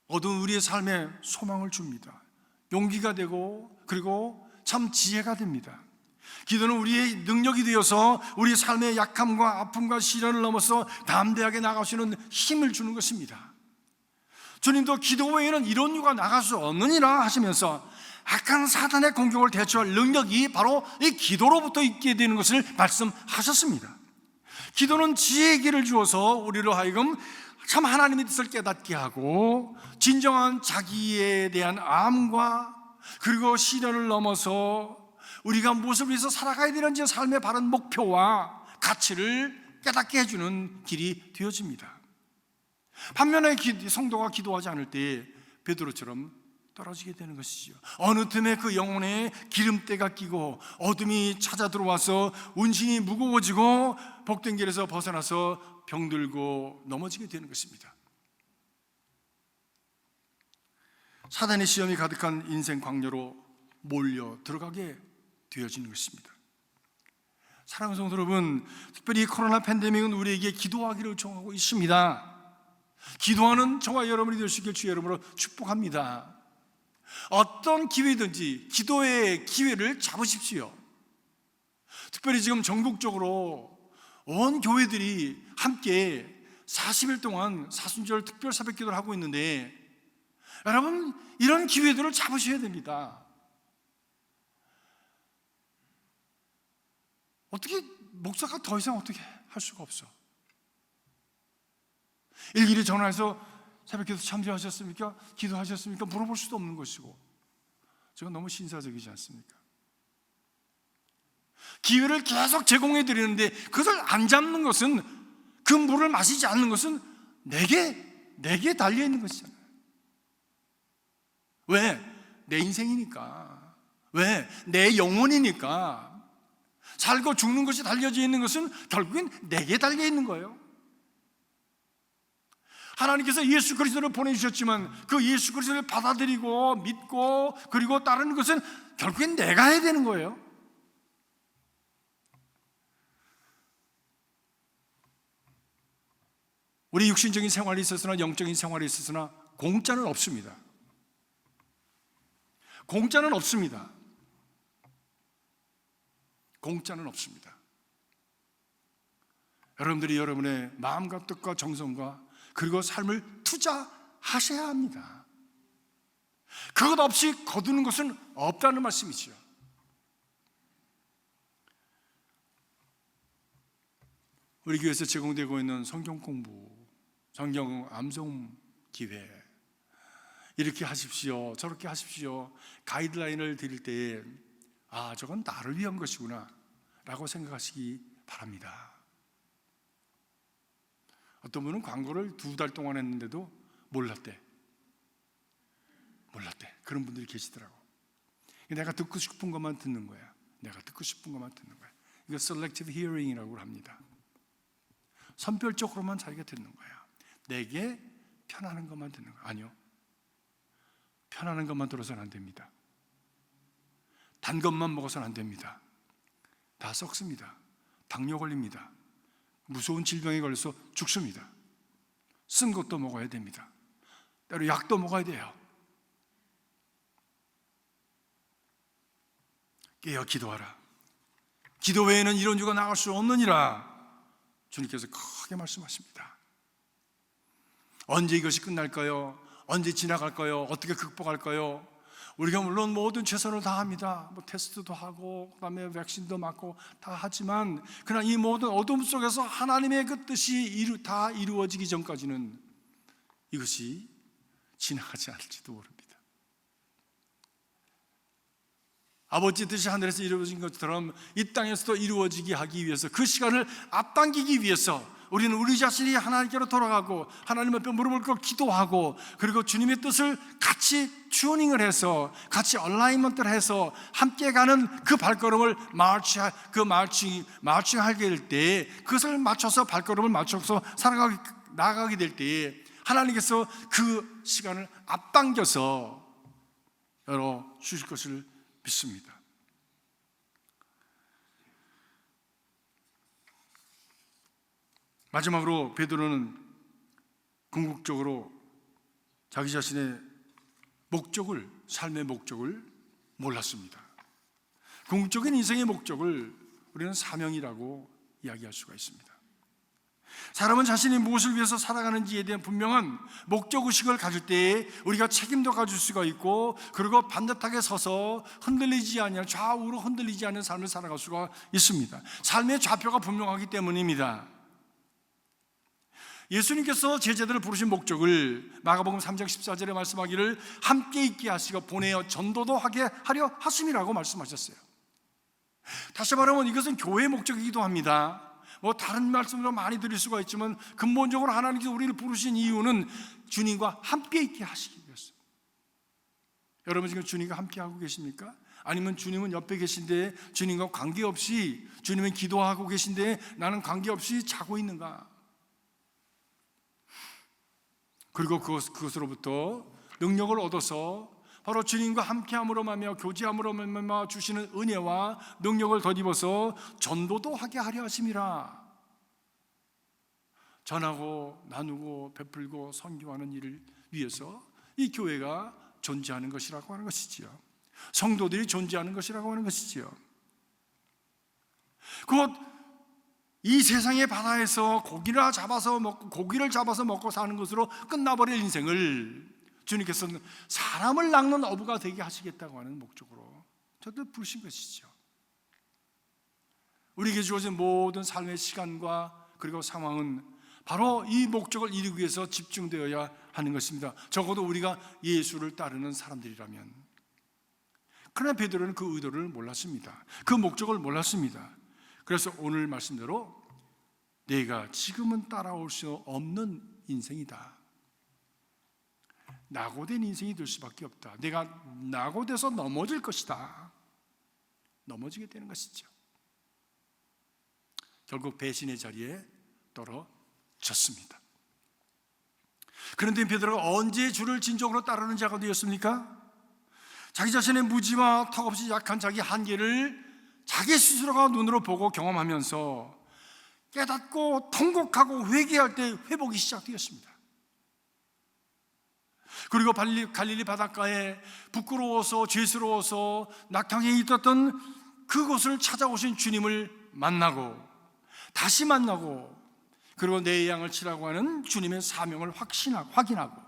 어두운 우리의 삶에 소망을 줍니다. 용기가 되고 그리고 참 지혜가 됩니다. 기도는 우리의 능력이 되어서 우리 삶의 약함과 아픔과 시련을 넘어서 담대하게 나아갈 수 있는 힘을 주는 것입니다. 주님도 기도 외에는 이런 이유가 나갈 수 없느니라 하시면서 악한 사단의 공격을 대처할 능력이 바로 이 기도로부터 있게 되는 것을 말씀하셨습니다. 기도는 지혜의 길을 주어서 우리로 하여금 참 하나님의 뜻을 깨닫게 하고 진정한 자기에 대한 암과 그리고 시련을 넘어서 우리가 무엇을 위해서 살아가야 되는지 삶의 바른 목표와 가치를 깨닫게 해주는 길이 되어집니다. 반면에 성도가 기도하지 않을 때 베드로처럼 떨어지게 되는 것이죠. 어느 틈에 그 영혼에 기름때가 끼고 어둠이 찾아 들어와서 운신이 무거워지고 복된 길에서 벗어나서 병들고 넘어지게 되는 것입니다. 사단의 시험이 가득한 인생 광야로 몰려 들어가게 되어지는 것입니다. 사랑하는 성도 여러분, 특별히 코로나 팬데믹은 우리에게 기도하기를 요청하고 있습니다. 기도하는 저와 여러분이 될 수 있길 주의 이름으로 축복합니다. 어떤 기회든지 기도의 기회를 잡으십시오. 특별히 지금 전국적으로 온 교회들이 함께 40일 동안 사순절 특별 새벽 기도를 하고 있는데 여러분, 이런 기회들을 잡으셔야 됩니다. 어떻게 목사가 더 이상 어떻게 할 수가 없어. 일일이 전화해서 새벽 기도 참여하셨습니까? 기도하셨습니까? 물어볼 수도 없는 것이고, 제가 너무 신사적이지 않습니까? 기회를 계속 제공해 드리는데 그것을 안 잡는 것은, 그 물을 마시지 않는 것은 내게 달려 있는 것이잖아요. 왜? 내 인생이니까. 왜? 내 영혼이니까. 살고 죽는 것이 달려져 있는 것은 결국엔 내게 달려 있는 거예요. 하나님께서 예수 그리스도를 보내주셨지만 그 예수 그리스도를 받아들이고 믿고 그리고 따르는 것은 결국엔 내가 해야 되는 거예요. 우리 육신적인 생활이 있었으나 영적인 생활이 있었으나 공짜는 없습니다. 공짜는 없습니다. 공짜는 없습니다. 여러분들이 여러분의 마음과 뜻과 정성과 그리고 삶을 투자하셔야 합니다. 그것 없이 거두는 것은 없다는 말씀이지요. 우리 교회에서 제공되고 있는 성경 공부, 성경 암송 기회, 이렇게 하십시오, 저렇게 하십시오, 가이드라인을 드릴 때 저건 나를 위한 것이구나 라고 생각하시기 바랍니다. 어떤 분은 광고를 2달 동안 했는데도 몰랐대. 그런 분들이 계시더라고. 내가 듣고 싶은 것만 듣는 거야. 이거 selective hearing이라고 합니다. 선별적으로만 자기가 듣는 거야. 내게 편안한 것만 듣는 거야. 아니요, 편안한 것만 들어서는 안 됩니다. 단 것만 먹어서는 안 됩니다. 다 썩습니다. 당뇨 걸립니다. 무서운 질병에 걸려서 죽습니다. 쓴 것도 먹어야 됩니다. 때로 약도 먹어야 돼요. 깨어 기도하라. 기도 외에는 이런 주가 나갈 수 없느니라 주님께서 크게 말씀하십니다. 언제 이것이 끝날까요? 언제 지나갈까요? 어떻게 극복할까요? 우리가 물론 모든 최선을 다합니다. 테스트도 하고 그다음에 백신도 맞고 다 하지만 그러나 이 모든 어둠 속에서 하나님의 그 뜻이 다 이루어지기 전까지는 이것이 지나가지 않을지도 모릅니다. 아버지 뜻이 하늘에서 이루어진 것처럼 이 땅에서도 이루어지게 하기 위해서, 그 시간을 앞당기기 위해서 우리는 우리 자신이 하나님께로 돌아가고 하나님 앞에 무릎을 꿇고 기도하고 그리고 주님의 뜻을 같이 튜닝을 해서 같이 얼라이먼트를 해서 함께 가는 그 발걸음을 마칭하게 될 때, 그것을 맞춰서 발걸음을 맞춰서 나아가게 될 때 하나님께서 그 시간을 앞당겨서 열어 주실 것을 믿습니다. 마지막으로 베드로는 궁극적으로 자기 자신의 목적을, 삶의 목적을 몰랐습니다. 궁극적인 인생의 목적을 우리는 사명이라고 이야기할 수가 있습니다. 사람은 자신이 무엇을 위해서 살아가는지에 대한 분명한 목적의식을 가질 때에 우리가 책임도 가질 수가 있고, 그리고 반듯하게 서서 흔들리지 않는, 좌우로 흔들리지 않는 삶을 살아갈 수가 있습니다. 삶의 좌표가 분명하기 때문입니다. 예수님께서 제자들을 부르신 목적을 마가복음 3장 14절에 말씀하기를 함께 있게 하시고 보내어 전도도 하게 하려 하심이라고 말씀하셨어요. 다시 말하면 이것은 교회의 목적이기도 합니다. 다른 말씀으로 많이 드릴 수가 있지만 근본적으로 하나님께서 우리를 부르신 이유는 주님과 함께 있게 하시기 위해서. 여러분 지금 주님과 함께 하고 계십니까? 아니면 주님은 옆에 계신데 주님과 관계없이, 주님은 기도하고 계신데 나는 관계없이 자고 있는가? 그리고 그것으로부터 능력을 얻어서 바로 주님과 함께함으로 말미암아 교제함으로 말미암아 주시는 은혜와 능력을 덧입어서 전도도 하게 하려 하심이라. 전하고 나누고 베풀고 선교하는 일을 위해서 이 교회가 존재하는 것이라고 하는 것이지요. 성도들이 존재하는 것이라고 하는 것이지요. 곧 이 세상의 바다에서 고기를 잡아서 먹고 사는 것으로 끝나버릴 인생을 주님께서는 사람을 낚는 어부가 되게 하시겠다고 하는 목적으로 저들 부르신 것이죠. 우리에게 주어진 모든 삶의 시간과 그리고 상황은 바로 이 목적을 이루기 위해서 집중되어야 하는 것입니다. 적어도 우리가 예수를 따르는 사람들이라면. 그러나 베드로는 그 의도를 몰랐습니다. 그 목적을 몰랐습니다. 그래서 오늘 말씀대로 내가 지금은 따라올 수 없는 인생이다, 낙오된 인생이 될 수밖에 없다, 내가 낙오돼서 넘어질 것이다, 넘어지게 되는 것이죠. 결국 배신의 자리에 떨어졌습니다. 그런데 베드로가 언제 주를 진정으로 따르는 자가 되었습니까? 자기 자신의 무지와 턱없이 약한 자기 한계를 자기 스스로가 눈으로 보고 경험하면서 깨닫고 통곡하고 회개할 때 회복이 시작되었습니다. 그리고 갈릴리 바닷가에 부끄러워서 죄스러워서 낙탕에 있었던 그곳을 찾아오신 주님을 만나고 다시 만나고, 그리고 내 양을 치라고 하는 주님의 사명을 확인하고,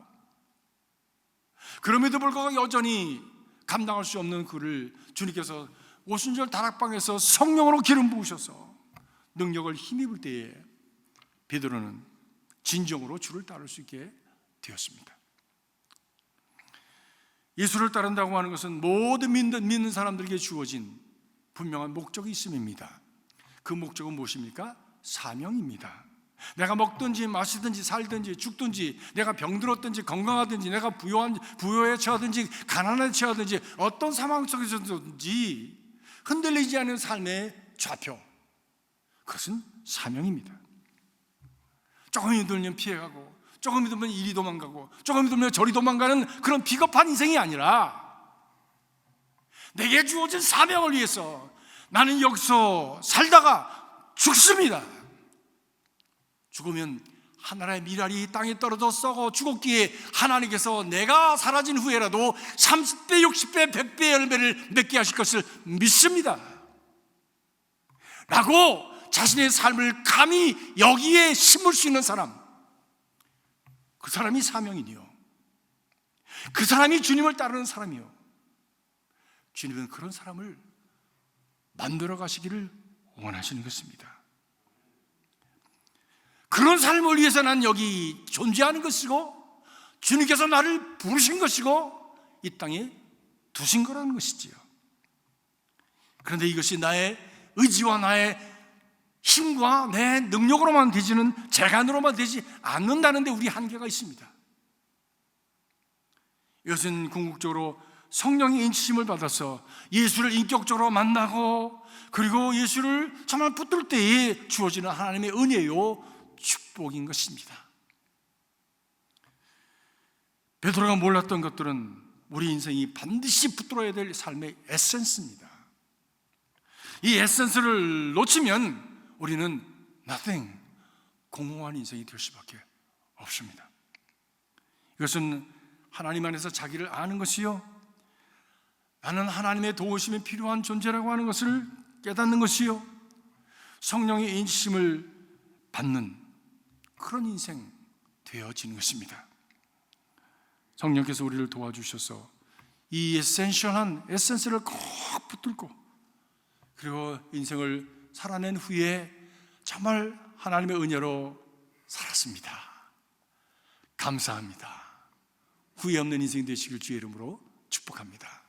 그럼에도 불구하고 여전히 감당할 수 없는 그를 주님께서 오순절 다락방에서 성령으로 기름 부으셔서 능력을 힘입을 때에 베드로는 진정으로 주를 따를 수 있게 되었습니다. 예수를 따른다고 하는 것은 모든 믿는 사람들에게 주어진 분명한 목적이 있음입니다. 그 목적은 무엇입니까? 사명입니다. 내가 먹든지 마시든지 살든지 죽든지, 내가 병들었든지 건강하든지, 내가 부여에 처하든지 가난에 처하든지, 어떤 상황 속에서든지 흔들리지 않는 삶의 좌표, 그것은 사명입니다. 조금 힘들면 피해가고, 조금 힘들면 이리 도망가고, 조금 힘들면 저리 도망가는 그런 비겁한 인생이 아니라 내게 주어진 사명을 위해서 나는 여기서 살다가 죽습니다. 죽으면 하나의 미랄이 땅에 떨어져 썩어 죽었기에 하나님께서 내가 사라진 후에라도 30배, 60배, 100배 열매를 맺게 하실 것을 믿습니다 라고 자신의 삶을 감히 여기에 심을 수 있는 사람, 그 사람이 사명이니요, 그 사람이 주님을 따르는 사람이요, 주님은 그런 사람을 만들어 가시기를 원하시는 것입니다. 그런 삶을 위해서 난 여기 존재하는 것이고, 주님께서 나를 부르신 것이고, 이 땅에 두신 거라는 것이지요. 그런데 이것이 나의 의지와 나의 힘과 내 능력으로만 되지는, 재간으로만 되지 않는다는 데 우리 한계가 있습니다. 이것은 궁극적으로 성령의 인치심을 받아서 예수를 인격적으로 만나고, 그리고 예수를 정말 붙들 때에 주어지는 하나님의 은혜요 축복인 것입니다. 베드로가 몰랐던 것들은 우리 인생이 반드시 붙들어야 될 삶의 에센스입니다. 이 에센스를 놓치면 우리는 nothing, 공허한 인생이 될 수밖에 없습니다. 이것은 하나님 안에서 자기를 아는 것이요, 나는 하나님의 도우심이 필요한 존재라고 하는 것을 깨닫는 것이요, 성령의 인치심을 받는 그런 인생 되어지는 것입니다. 성령께서 우리를 도와주셔서 이 에센스를 꼭 붙들고, 그리고 인생을 살아낸 후에 정말 하나님의 은혜로 살았습니다. 감사합니다. 후회 없는 인생 되시길 주의 이름으로 축복합니다.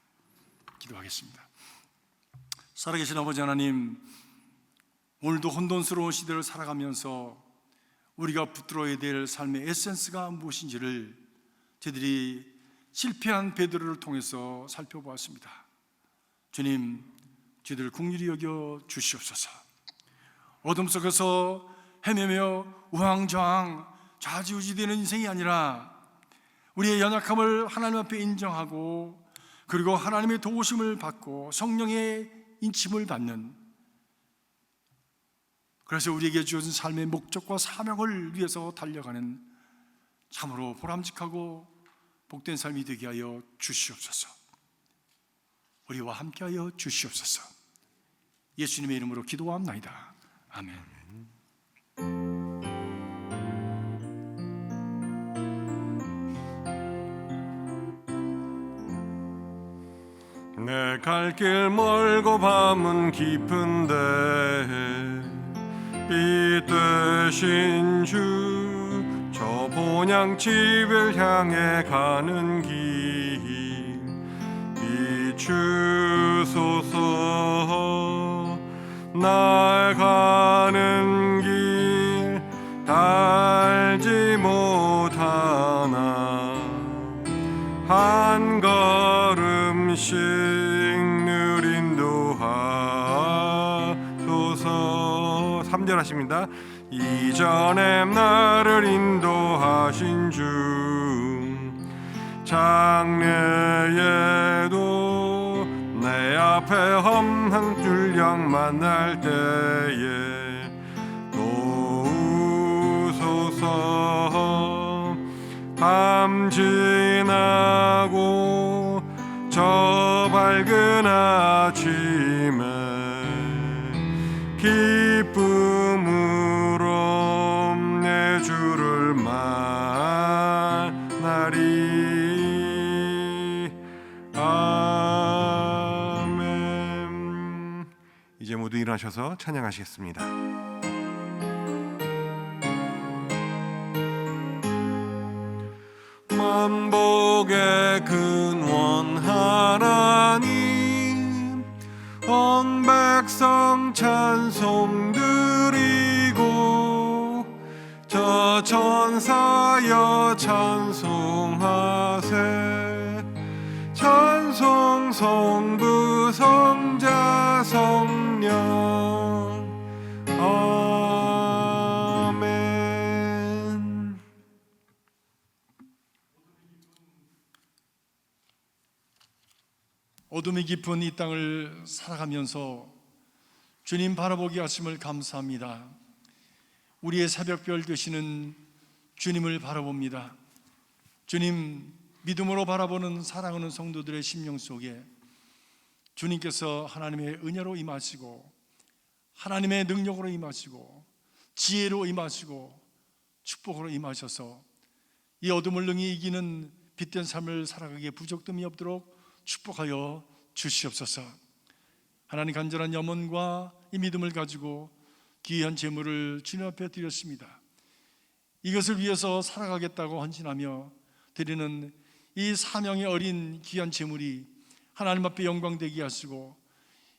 기도하겠습니다. 살아계신 아버지 하나님, 오늘도 혼돈스러운 시대를 살아가면서 우리가 붙들어야 될 삶의 에센스가 무엇인지를 저희들이 실패한 베드로를 통해서 살펴보았습니다. 주님, 저희들 긍휼히 여겨 주시옵소서. 어둠 속에서 헤매며 우왕좌왕 좌지우지되는 인생이 아니라 우리의 연약함을 하나님 앞에 인정하고, 그리고 하나님의 도우심을 받고 성령의 인침을 받는, 그래서 우리에게 주어진 삶의 목적과 사명을 위해서 달려가는 참으로 보람직하고 복된 삶이 되게 하여 주시옵소서. 우리와 함께하여 주시옵소서. 예수님의 이름으로 기도합나이다. 아멘. 내 갈 길 멀고 밤은 깊은데 빛 되신 주, 저 본향 집을 향해 가는 길 비추소서. 날 가는 길 달지 못하나 한 걸음씩 늘 인도하소서. 3절 하십니다. 이전에 나를 인도하신 주, 장래에도 내 앞에 험한 줄령 만날 때에 도우소서. 밤 지나고 저 밝은 아침에 기쁨으로 내 주를 만나리. 아멘. 이제 모두 일어나셔서 찬양하시겠습니다. 만복의 근원 하나님, 온 백성 찬송 드리고 저 천사여 찬송하세. 찬송 성부 성자 성령. 아멘. 어둠이 깊은 이 땅을 살아가면서 주님 바라보게 하심을 감사합니다. 우리의 새벽별 되시는 주님을 바라봅니다. 주님, 믿음으로 바라보는 사랑하는 성도들의 심령 속에 주님께서 하나님의 은혜로 임하시고, 하나님의 능력으로 임하시고, 지혜로 임하시고, 축복으로 임하셔서 이 어둠을 능히 이기는 빛된 삶을 살아가기에 부족됨이 없도록 축복하여 주시옵소서. 하나님, 간절한 염원과 이 믿음을 가지고 귀한 제물을 주님 앞에 드렸습니다. 이것을 위해서 살아가겠다고 헌신하며 드리는 이 사명의 어린 귀한 제물이 하나님 앞에 영광되게 하시고,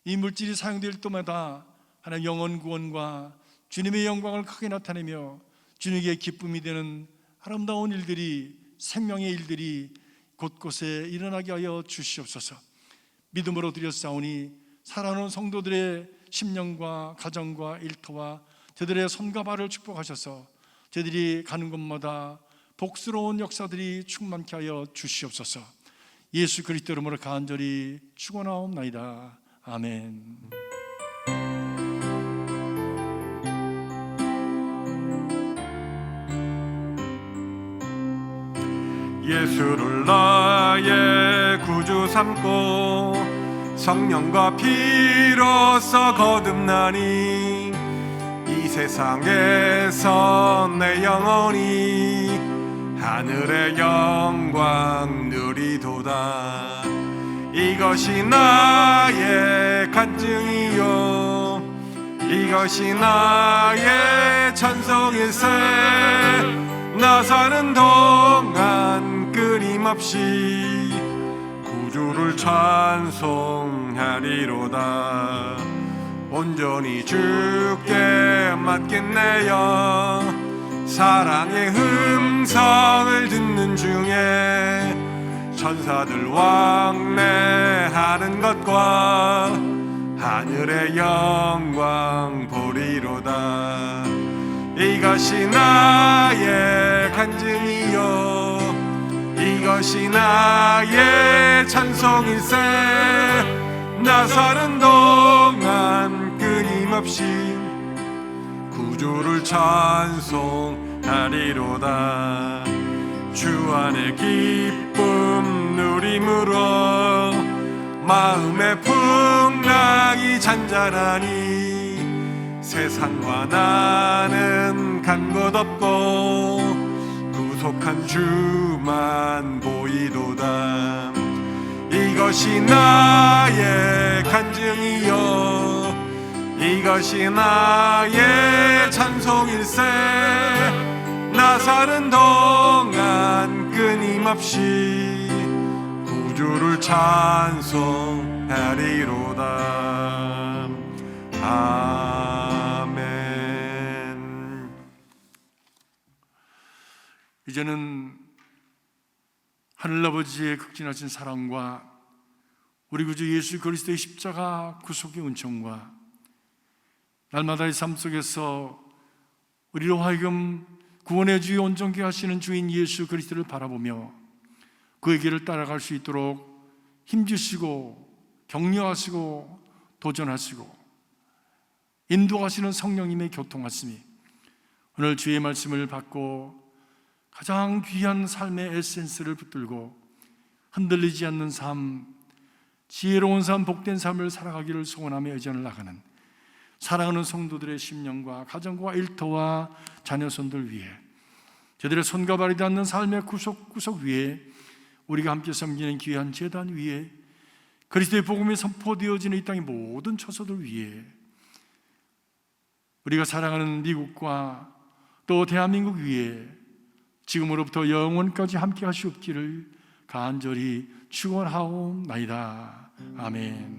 이 물질이 사용될 때마다 하나님 영혼 구원과 주님의 영광을 크게 나타내며 주님에게 기쁨이 되는 아름다운 일들이, 생명의 일들이 곳곳에 일어나게 하여 주시옵소서. 믿음으로 드렸사오니 살아오는 성도들의 심령과 가정과 일터와 저들의 손과 발을 축복하셔서 저들이 가는 곳마다 복스러운 역사들이 충만케 하여 주시옵소서. 예수 그리스도 이름으로 간절히 축원하옵나이다. 아멘. 예수를 나의 구주 삼고 성령과 피로써 거듭나니 이 세상에서 내 영혼이 하늘의 영광 누리도다. 이것이 나의 간증이요 이것이 나의 찬송일세. 나 사는 동안 끊임없이 구주를 찬송하리로다. 온전히 주께 맡겠네요. 사랑의 음성을 듣는 중에 천사들 왕래하는 것과 하늘의 영광 보리로다. 이것이 나의 간증이요 이것이 나의 찬송일세. 나 사는 동안 끊임없이 구주를 찬송하리로다. 주 안에 기쁨 누림으로 마음의 풍랑이 잔잔하니 세상과 나는 간 곳 없고 구속한 주만 보이도다. 이것이 나의 간증이요 이것이 나의 찬송일세. 나 사는 동안 끊임없이 구주를 찬송하리로다. 아멘. 이제는 하늘아버지의 극진하신 사랑과 우리 구주 예수 그리스도의 십자가 구속의 은총과 날마다의 삶 속에서 우리로 하여금 구원의 주요 온전케 하시는 주인 예수 그리스도를 바라보며 그의 길을 따라갈 수 있도록 힘주시고 격려하시고 도전하시고 인도하시는 성령님의 교통하심이 오늘 주의 말씀을 받고 가장 귀한 삶의 에센스를 붙들고 흔들리지 않는 삶, 지혜로운 삶, 복된 삶을 살아가기를 소원하며 의전을 나가는 사랑하는 성도들의 심령과 가정과 일터와 자녀손들 위해 저들의 손과 발이 닿는 삶의 구석구석 위에 우리가 함께 섬기는 귀한 제단 위에 그리스도의 복음이 선포되어지는 이 땅의 모든 처소들 위에 우리가 사랑하는 미국과 또 대한민국 위에 지금으로부터 영원까지 함께 하시옵기를 간절히 축원하옵나이다. 아멘.